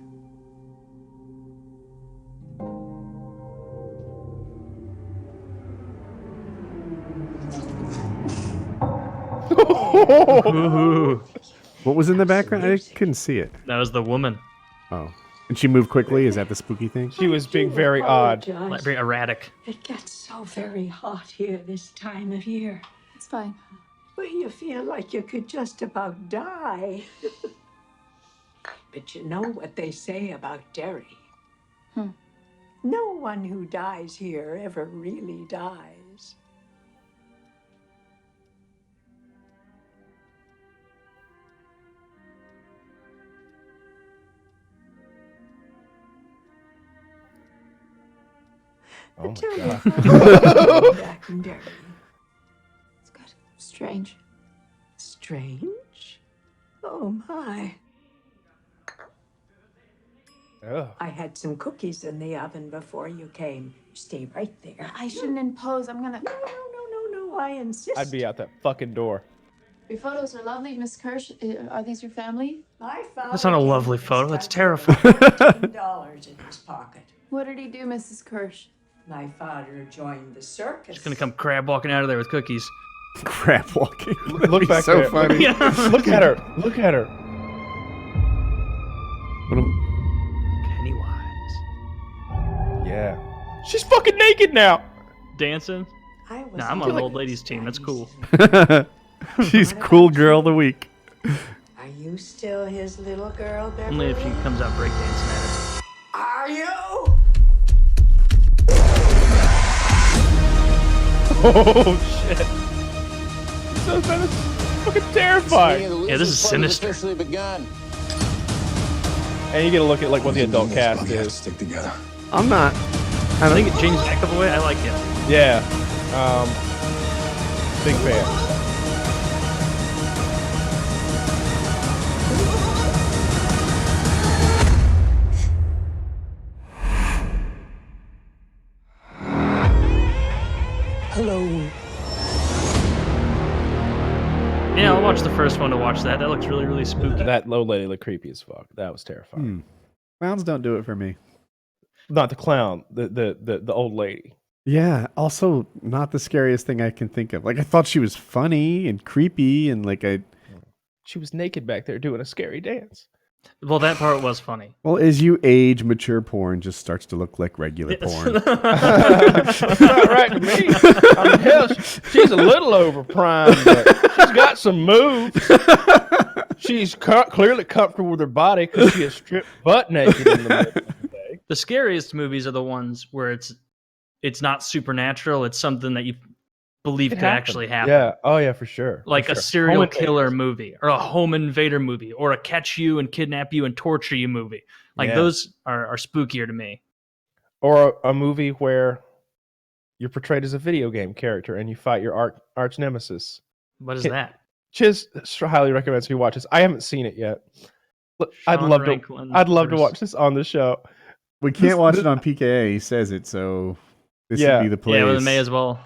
Ooh, What was in the background? I couldn't see it. that was the woman. Oh. And she moved quickly? Is that the spooky thing? She was being very odd. Like very erratic. It gets so very hot here this time of year. It's fine. Well, you feel like you could just about die. But you know what they say about Derry? No one who dies here ever really dies. Oh my Tell me god. about back in Derry. It's good. Strange. Strange? Oh my. Ugh. I had some cookies in the oven before you came. Stay right there. I shouldn't impose. I'm gonna. No, I insist. I'd be out that fucking door. Your photos are lovely, Miss Kirsch. Are these your family? My father That's not a lovely gave me photo. this That's country terrifying. $15 in his pocket. What did he do, Mrs. Kirsch? My father joined the circus. She's gonna come crab walking out of there with cookies. Crap walking. Look back so there. funny. Look at her. Look at her. Pennywise. Yeah. She's fucking naked now. Dancing? I was Nah, I'm on the old ladies team. That's cool. She's cool girl of the week. Are you still his little girl, Beverly? Only if she comes out breakdancing at it. Are you? Oh shit. So that is fucking terrifying. Yeah, this is sinister. And you get to look at like what the adult cast is. Stick together. I'm not. I think James McAvoy, I like him. Yeah. Big fan. Hello. Yeah, I'll watch the first one to watch that. That looks really, really spooky. That old lady looked creepy as fuck. That was terrifying. Clowns don't do it for me. Not the clown, the old lady. Yeah, also not the scariest thing I can think of. Like I thought she was funny and creepy and like She was naked back there doing a scary dance. Well, that part was funny. well, as you age, mature porn just starts to look like regular porn. That's not right to me. I mean, hell, she's a little over prime, but she's got some moves. She's clearly comfortable with her body because she is stripped butt naked in the middle of the day. The scariest movies are the ones where it's not supernatural. It's something that you believe could actually happen. Yeah. Oh, yeah, for sure. Like For a sure. serial Home killer invaders. movie or a home invader movie or a catch you and kidnap you and torture you movie. Like Yeah. those are spookier to me. Or a movie where you're portrayed as a video game character and you fight your arch nemesis. What is Can- that? Chiz highly recommends you watch this. I haven't seen it yet. But I'd Sean love Ranklin to versus- watch this on the show. We can't watch it on PKA. He says it, so this Yeah. would be the place. Yeah, well, may as well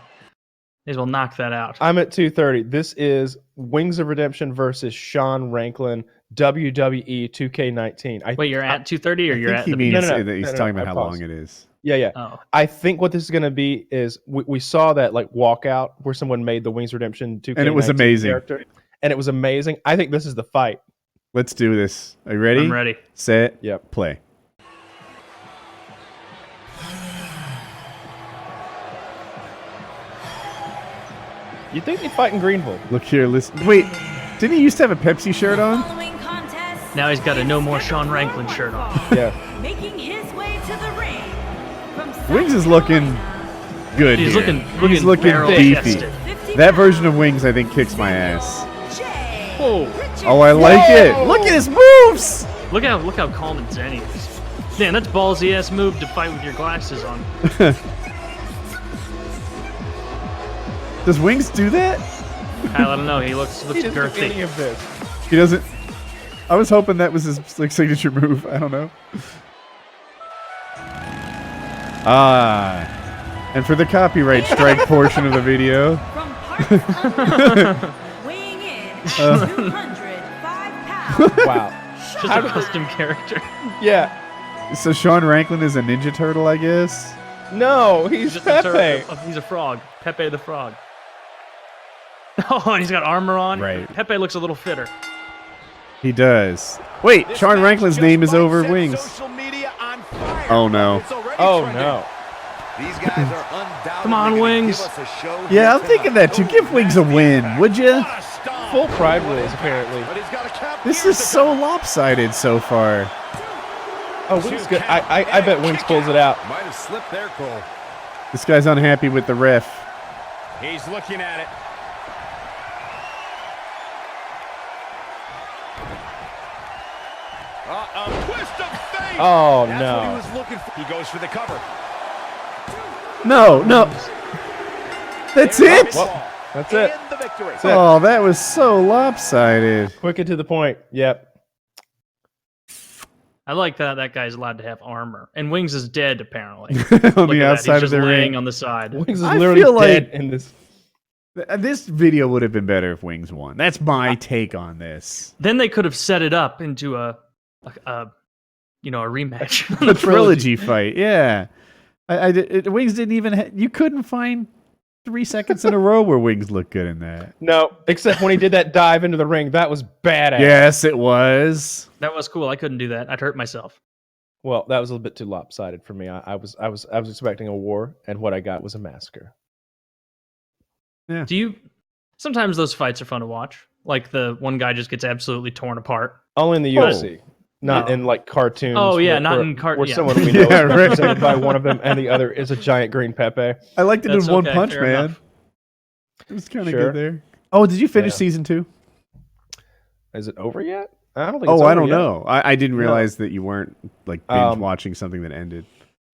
knock that out. I'm at 2:30. This is Wings of Redemption versus Sean Ranklin, WWE 2K19. Wait, you're at 2:30 or I you're think at he the means No, that he's no, talking about I how paused. long it is. Yeah. Oh. I think what this is going to be is we saw that like walkout where someone made the Wings of Redemption 2K19 And it was amazing. character, and it was amazing. I think this is the fight. Let's do this. Are you ready? I'm ready. Set. Yep. Play. You think they'd fight in Greenville? Look here. Listen. Wait. Didn't he used to have a Pepsi shirt on? Following contest. Now he's got a No More Sean Ranklin shirt on. Yeah. Making his way to the ring. From Wings is looking good. He's here. looking looking barrel beefy. chested. That version of Wings, I think, kicks my ass. Whoa. Oh, I like it. Look at his moves. Look how calm and zen he is. Man, that's ballsy ass move to fight with your glasses on. Does Wings do that? I don't know. He looks He doesn't do any girthy. of this. He doesn't. I was hoping that was his like signature move. I don't know. And for the copyright strike portion of the video, From Parks, weighing in at 205 pounds. Wow. Just a custom character. Yeah. so Sean Ranklin is a Ninja Turtle, I guess. No, he's Just a Pepe. he's a frog. Pepe the frog. Oh, and he's got armor on. Right. Pepe looks a little fitter. He does. Wait, Sean Ranklin's name is over Wings. Oh no. Oh no. These guys are undoubtedly Come on, gonna Wings. give us a show Yeah, here I'm thinking tonight. that too. Give Wings a win, would you? Full pride rules apparently. But he's got a count This here is to so come. lopsided so far. Oh, Wings good. I bet Wings pulls it out. Might have slipped there, Cole. This guy's unhappy with the ref. He's looking at it. Twist of fate. Oh That's no. what he was looking for. He goes for the cover. No. That's it? Well, that's it. And the victory. That's it. Oh, that was so lopsided. Quick and to the point. Yep. I like that guy's allowed to have armor. And Wings is dead, apparently. On Look at the that. outside He's of just the laying ring. on the side. Wings is I literally feel dead like- in this. This video would have been better if Wings won. That's my take on this. Then they could have set it up into a rematch. The trilogy fight, yeah. Wings didn't even. You couldn't find 3 seconds in a row where Wings looked good in that. No, except when he did that dive into the ring. That was badass. Yes, it was. That was cool. I couldn't do that. I'd hurt myself. Well, that was a little bit too lopsided for me. I was expecting a war, and what I got was a massacre. Yeah. Do you? Sometimes those fights are fun to watch. Like the one guy just gets absolutely torn apart. Only in the UFC, not No. in like cartoons. Oh, yeah, where, not where, in where yeah. someone we know Yeah, is right. represented by one of them, and the other is a giant green Pepe. I liked it That's in One okay, Punch fair Man. enough. It was kind of Sure. good there. Oh, did you finish Yeah. season 2? Is it over yet? I don't think. Oh, it's I over don't yet. know. I didn't No. realize that you weren't like binge watching something that ended.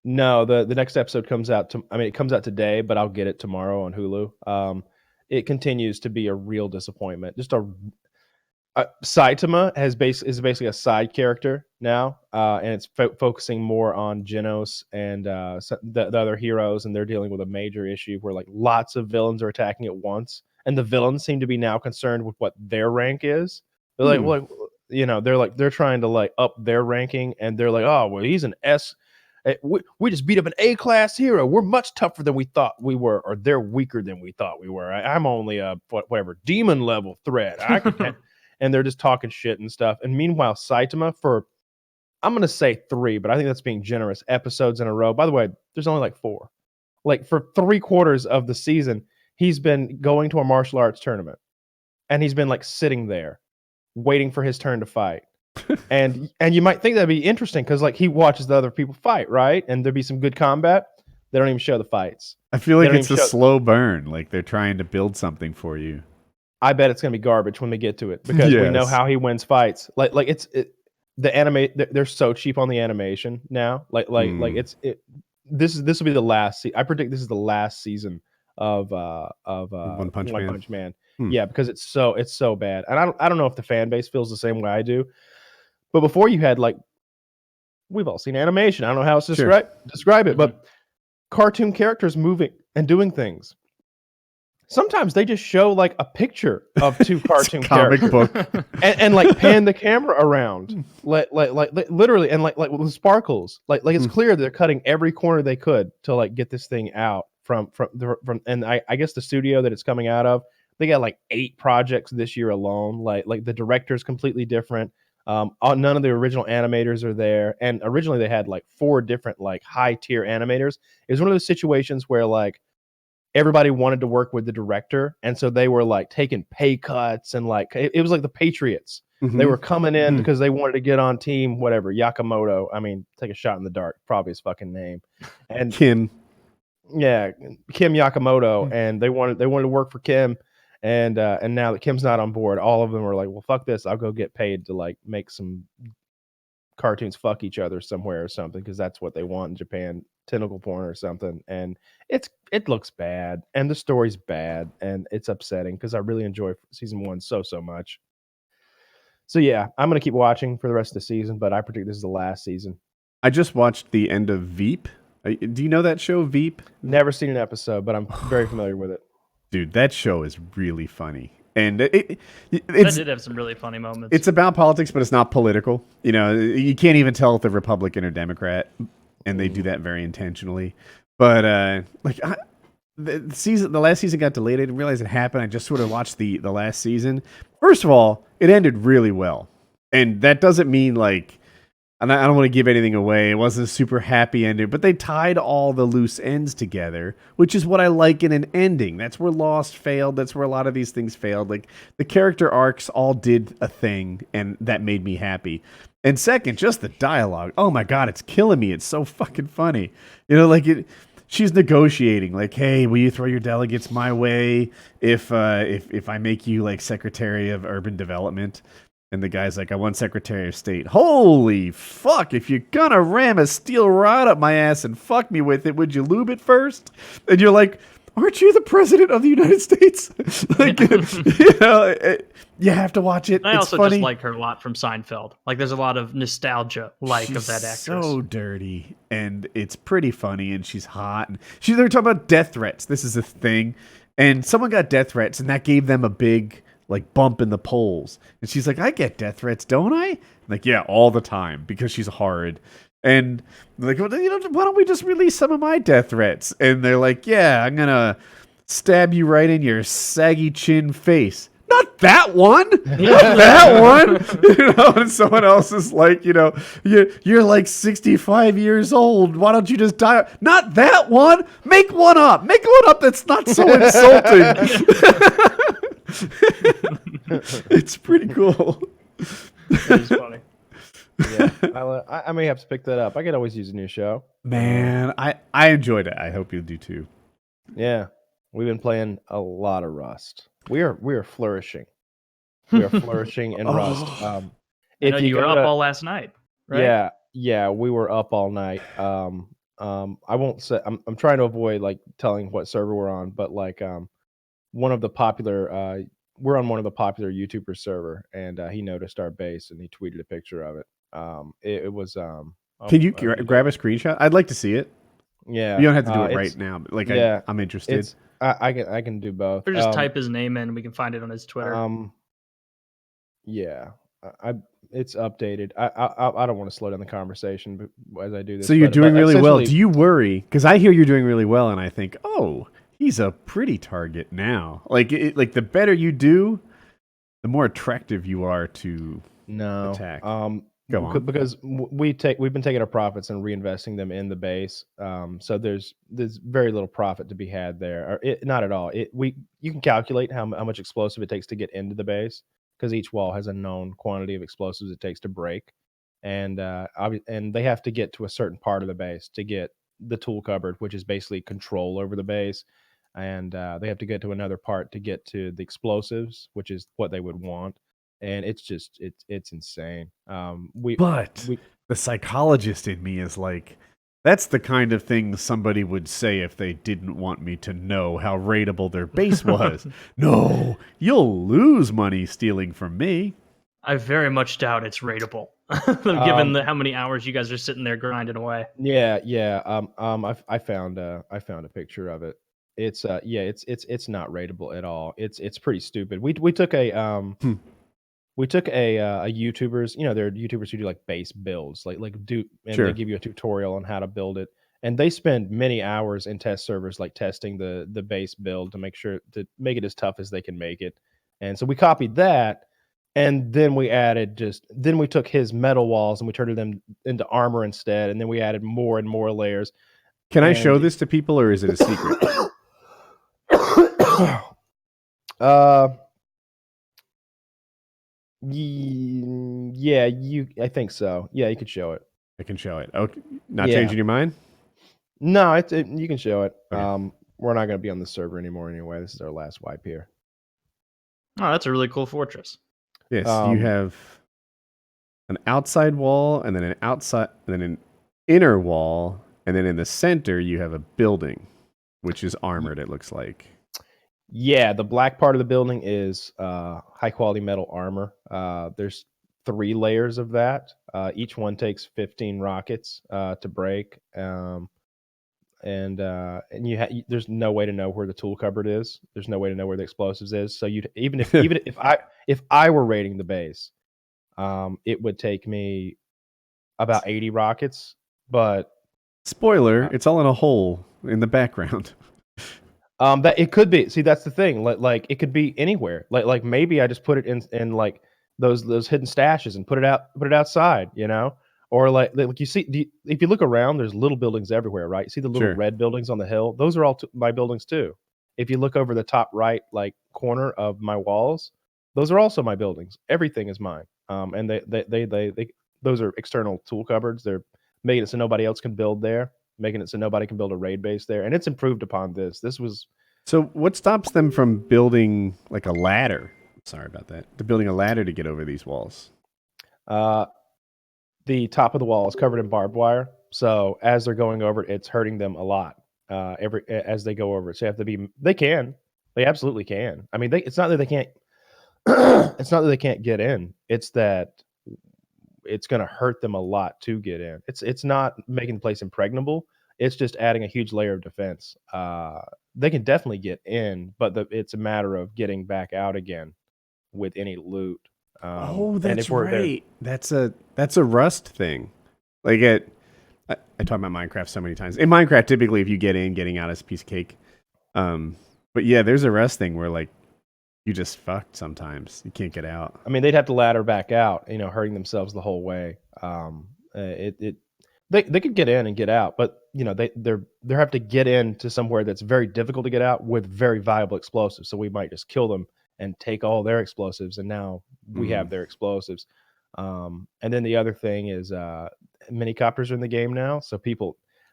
No, the next episode comes out. It comes out today, but I'll get it tomorrow on Hulu. It continues to be a real disappointment. Just Saitama is basically a side character now, and it's focusing more on Genos and the other heroes, and they're dealing with a major issue where like lots of villains are attacking at once, and the villains seem to be now concerned with what their rank is. They're like, well, they're trying to like up their ranking, and they're like, oh, well, he's an S. We just beat up an A-class hero. We're much tougher than we thought we were, or they're weaker than we thought we were. I'm only a whatever demon level threat. And they're just talking shit and stuff. And meanwhile, Saitama I'm going to say 3, but I think that's being generous, episodes in a row. By the way, there's only like 4. Like for 3/4 of the season, he's been going to a martial arts tournament, and he's been like sitting there waiting for his turn to fight. and you might think that'd be interesting because like he watches the other people fight, right? And there'd be some good combat. They don't even show the fights. I feel like They don't it's a even show- slow burn. Like they're trying to build something for you. I bet it's gonna be garbage when they get to it because we know Yes. how he wins fights. The anime. They're so cheap on the animation now. This will be the last. I predict this is the last season of One Punch Man. Yeah, because it's so bad, and I don't know if the fan base feels the same way I do. But before you had like, we've all seen animation. I don't know how else to Sure. describe it, but cartoon characters moving and doing things. Sometimes they just show like a picture of 2 cartoon Comic characters book. and like pan the camera around, like literally, and like with sparkles, like it's clear they're cutting every corner they could to like get this thing out from. And I guess the studio that it's coming out of, they got like 8 projects this year alone. Like the director's completely different. None of the original animators are there, and originally they had like 4 different like high tier animators. It was one of those situations where like everybody wanted to work with the director, and so they were like taking pay cuts, and like it was like the Patriots. They were coming in because they wanted to get on team whatever Yakamoto. I mean, take a shot in the dark, probably his fucking name. And Kim. Yeah, Kim Yakamoto, and they wanted to work for Kim. And now that Kim's not on board, all of them are like, well, fuck this. I'll go get paid to like make some cartoons fuck each other somewhere or something, because that's what they want in Japan, tentacle porn or something. And it looks bad, and the story's bad, and it's upsetting because I really enjoy season 1 so much. So yeah, I'm gonna keep watching for the rest of the season, but I predict this is the last season. I just watched the end of Veep. Do you know that show, Veep? Never seen an episode, but I'm very familiar with it. Dude, that show is really funny. And That it's did have some really funny moments. it's about politics, but it's not political. You know, you can't even tell if they're Republican or Democrat, and they do that very intentionally. But the last season got delayed. I didn't realize it happened. I just sort of watched the last season. First of all, it ended really well, and that doesn't mean like. And I don't want to give anything away. It wasn't a super happy ending, but they tied all the loose ends together, which is what I like in an ending. That's where Lost failed. That's where a lot of these things failed. Like the character arcs all did a thing, and that made me happy. And second, just the dialogue. Oh my God, it's killing me. It's so fucking funny. You know, like she's negotiating, like, hey, will you throw your delegates my way if I make you like Secretary of Urban Development? And the guy's like, I want Secretary of State. Holy fuck, if you're gonna ram a steel rod up my ass and fuck me with it, would you lube it first? And you're like, aren't you the president of the United States? Like, you have to watch it. I it's also funny. just like her a lot from Seinfeld. Like there's a lot of nostalgia She's of that actress. so dirty, and it's pretty funny, and she's hot. And they were talking about death threats. This is a thing. And someone got death threats, and that gave them a big like bump in the polls. And she's like, I get death threats, don't I? I'm like, yeah, all the time, because she's hard. And like, well, why don't we just release some of my death threats? And they're like, yeah, I'm gonna stab you right in your saggy chin face. Not that one. Not that one. And someone else is like, you're like 65 years old. Why don't you just die? Not that one. Make one up. Make one up that's not so insulting. It's pretty cool. It's funny. Yeah, I may have to pick that up. I could always use a new show. Man, I enjoyed it. I hope you do too. Yeah, we've been playing a lot of Rust. We are flourishing. We are flourishing in Rust. I know you were up all last night, right? Yeah, we were up all night. I won't say. I'm trying to avoid like telling what server we're on, but like one of the popular. We're on one of the popular YouTuber server, and he noticed our base and he tweeted a picture of it. It was. Can you grab a screenshot? I'd like to see it. Yeah, you don't have to do it right now, but like, yeah, I'm interested. I can do both. Or just type his name in, and we can find it on his Twitter. Yeah, it's updated. I don't want to slow down the conversation, but as I do this, So you're doing really well. Do you worry? Because I hear you're doing really well, and I think, oh, he's a pretty target now. Like the better you do, the more attractive you are to attack. Go on. Because we've been taking our profits and reinvesting them in the base. So there's very little profit to be had there. Or not at all. You can calculate how much explosive it takes to get into the base, because each wall has a known quantity of explosives it takes to break, and they have to get to a certain part of the base to get the tool cupboard, which is basically control over the base, and they have to get to another part to get to the explosives, which is what they would want. And it's just it's insane. The psychologist in me is like, that's the kind of thing somebody would say if they didn't want me to know how rateable their base was. No, you'll lose money stealing from me. I very much doubt it's rateable, given how many hours you guys are sitting there grinding away. Yeah. I found a picture of it. It's it's not rateable at all. It's pretty stupid. We took a We took a YouTubers, there are YouTubers who do like base builds, they give you a tutorial on how to build it, and they spend many hours in test servers, like testing the base build to make it as tough as they can make it. And so we copied that, and then we took his metal walls and we turned them into armor instead, and then we added more and more layers. Can I show this to people, or is it a secret? Yeah, I think so. Yeah, you could show it. I can show it. Okay, not changing your mind? No, you can show it. Okay. We're not going to be on the server anymore anyway. This is our last wipe here. Oh, that's a really cool fortress. Yes, you have an outside wall, and then an inner wall, and then in the center you have a building, which is armored. It looks like. Yeah, the black part of the building is high quality metal armor. There's 3 layers of that. Each one takes 15 rockets to break. There's no way to know where the tool cupboard is. There's no way to know where the explosives is. So even if I were raiding the base, it would take me about 80 rockets. But spoiler, it's all in a hole in the background. That it could be. See, that's the thing. Like it could be anywhere. Like maybe I just put it in like those hidden stashes and put it outside, Or like you see, if you look around, there's little buildings everywhere, right? You see the little red buildings on the hill? Those are all my buildings too. If you look over the top right, like corner of my walls, those are also my buildings. Everything is mine. And they those are external tool cupboards. They're making it so nobody else can build there, making it so nobody can build a raid base there. And it's improved upon this. So what stops them from building like a ladder? Sorry about that. They're building a ladder to get over these walls. The top of the wall is covered in barbed wire. So as they're going over it, it's hurting them a lot. As they go over it. So they absolutely can. I mean, it's not that they can't, it's not that they can't get in. It's that it's going to hurt them a lot to get in. It's not making the place impregnable. It's just adding a huge layer of defense. They can definitely get in, but it's a matter of getting back out again with any loot. That's right. That's a Rust thing. Like I talk about Minecraft so many times. In Minecraft, typically, if you get in, getting out is a piece of cake. But yeah, there's a rest thing where like you just fucked sometimes. You can't get out. I mean, they'd have to ladder back out, hurting themselves the whole way. They could get in and get out, but they have to get into somewhere that's very difficult to get out with very viable explosives. So we might just kill them and take all their explosives, and now we have their explosives. And then the other thing is minicopters are in the game now, so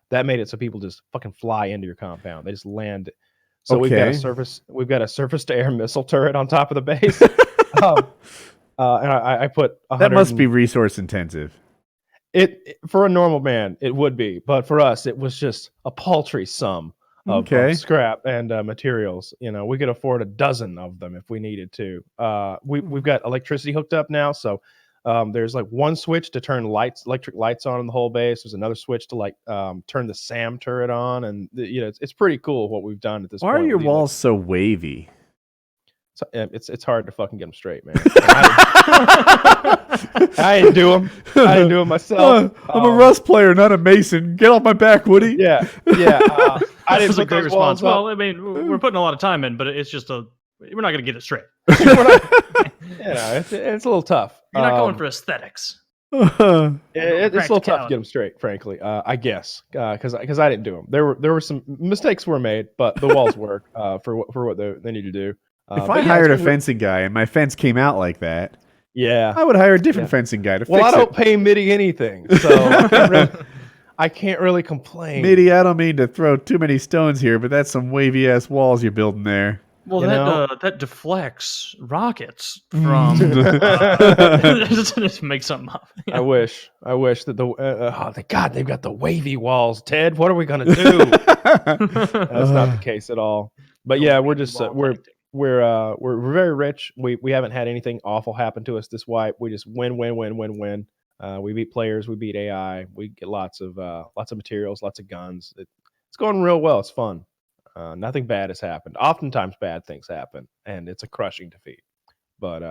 that made it so people just fucking fly into your compound. They just land. So we've got a surface to air missile turret on top of the base. And I put 100 that must be resource intensive. It for a normal man, it would be, but for us, it was just a paltry sum of scrap and materials. We could afford a dozen of them if we needed to. We've got electricity hooked up now, so there's like one switch to turn electric lights on in the whole base. There's another switch to turn the SAM turret on, and it's pretty cool what we've done at this point. Why are your walls so wavy? So, it's hard to fucking get them straight, man. I didn't do them. I didn't do them myself. I'm a Rust player, not a Mason. Get off my back, Woody. Yeah. I didn't put great those walls response. Well, up. I mean, we're putting a lot of time in, but it's just we're not going to get it straight. It's a little tough. You're not going for aesthetics. It's a little tough to get them straight, frankly. I guess because I didn't do them. There were some mistakes were made, but the walls work for what they need to do. If I hired a fencing guy and my fence came out like that, I would hire a different fencing guy to fix it. Well, I don't pay MIDI anything, so I can't really complain. MIDI, I don't mean to throw too many stones here, but that's some wavy ass walls you're building there. Well, that deflects rockets from. Just make something up. I wish that God, they've got the wavy walls. Ted, what are we gonna do? That's not the case at all. But yeah, we're just we're very rich. We haven't had anything awful happen to us this wipe. We just win. We beat players, we beat AI, we get lots of materials, lots of guns. It's going real well. It's fun. Nothing bad has happened. Oftentimes bad things happen, and it's a crushing defeat. But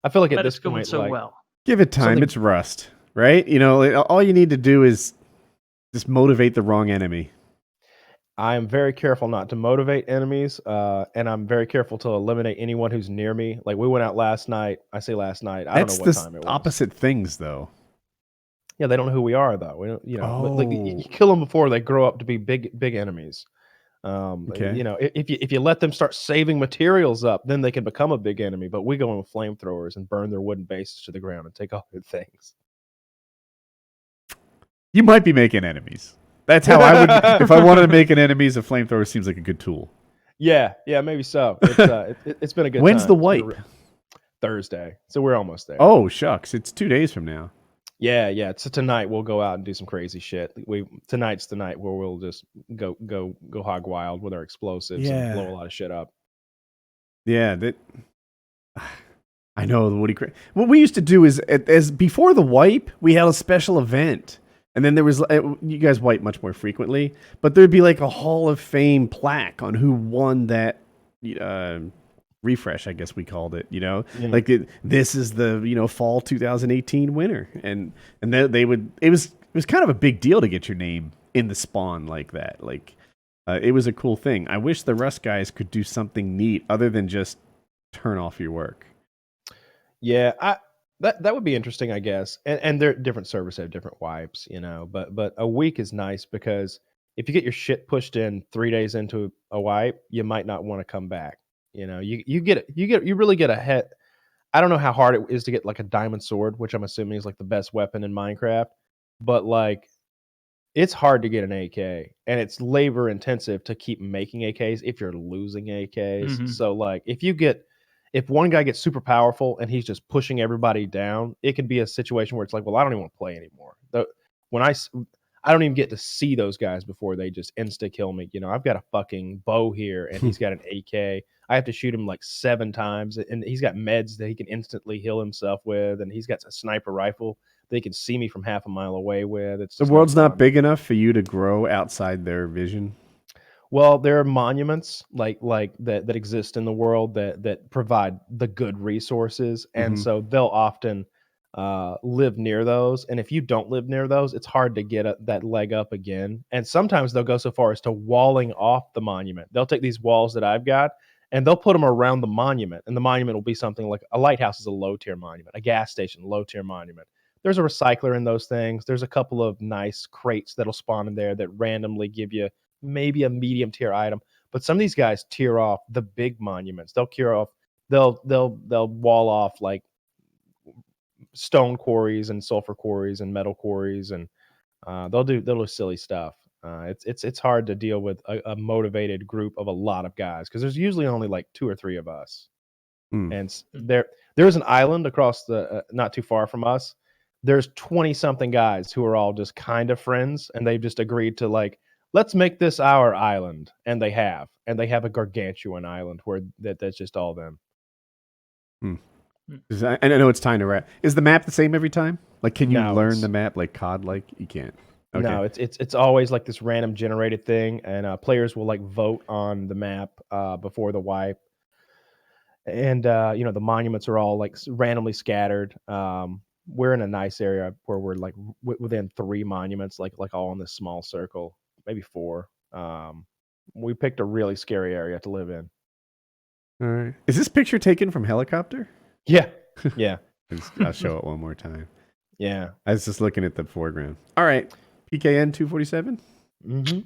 I feel like at this point, give it time. It's Rust, right? All you need to do is just motivate the wrong enemy. I am very careful not to motivate enemies, and I'm very careful to eliminate anyone who's near me. Like we went out last night. I say last night. I don't know what time it was. Opposite things, though. Yeah, they don't know who we are, though. We don't, you kill them before they grow up to be big enemies. If you let them start saving materials up, then they can become a big enemy. But we go in with flamethrowers and burn their wooden bases to the ground and take all their things. You might be making enemies. That's how I would. If I wanted to make an enemies, a flamethrower seems like a good tool. Yeah, maybe so. It's been a good. When's time. the wipe? Thursday, so we're almost there. Oh shucks, it's 2 days from now. Yeah. So tonight we'll go out and do some crazy shit. Tonight's the night where we'll just go hog wild with our explosives and blow a lot of shit up. Yeah, I know the Woody. What we used to do is, as before the wipe, we had a special event. And then there was, you guys wipe much more frequently, but there'd be like a Hall of Fame plaque on who won that refresh, I guess we called it, like this is the, fall 2018 winner. And it was kind of a big deal to get your name in the spawn like that. Like it was a cool thing. I wish the Rust guys could do something neat other than just turn off your work. Yeah, That would be interesting, I guess. And they're different servers have different wipes, But a week is nice because if you get your shit pushed in 3 days into a wipe, you might not want to come back. You really get a head. I don't know how hard it is to get like a diamond sword, which I'm assuming is like the best weapon in Minecraft, but like it's hard to get an AK, and it's labor intensive to keep making AKs if you're losing AKs. Mm-hmm. So like if one guy gets super powerful and he's just pushing everybody down, it could be a situation where it's like, well, I don't even want to play anymore. When I don't even get to see those guys before they just insta kill me. I've got a fucking bow here and he's got an AK. I have to shoot him like 7 times, and he's got meds that he can instantly heal himself with, and he's got a sniper rifle they can see me from half a mile away with. It's the world's not big enough for you to grow outside their vision. Well, there are monuments like that exist in the world that provide the good resources, and so they'll often live near those, and if you don't live near those, it's hard to get that leg up again. And sometimes they'll go so far as to walling off the monument. They'll take these walls that I've got and they'll put them around the monument, and the monument will be something like a lighthouse is a low tier monument, a gas station low tier monument. There's a recycler in those things. There's a couple of nice crates that'll spawn in there that randomly give you maybe a medium tier item. But some of these guys tear off the big monuments. They'll tear off. They'll wall off like stone quarries and sulfur quarries and metal quarries, and they'll do silly stuff. It's hard to deal with a motivated group of a lot of guys because there's usually only like 2 or 3 of us. And there's an island across the not too far from us. There's 20 something guys who are all just kind of friends, and they've just agreed to like, let's make this our island, and they have a gargantuan island where that's just all them. I know it's time to wrap. Is the map the same every time? Like, can you No, learn the map like COD? Like, you can't. Okay. No, it's always like this random generated thing, and players will like vote on the map before the wipe, and the monuments are all like randomly scattered. We're in a nice area where we're like within 3 monuments, like all in this small circle, maybe 4. We picked a really scary area to live in. All right. Is this picture taken from helicopter? Yeah, yeah. I'll show it one more time. Yeah. I was just looking at the foreground. All right. PKN 247? Mm-hmm.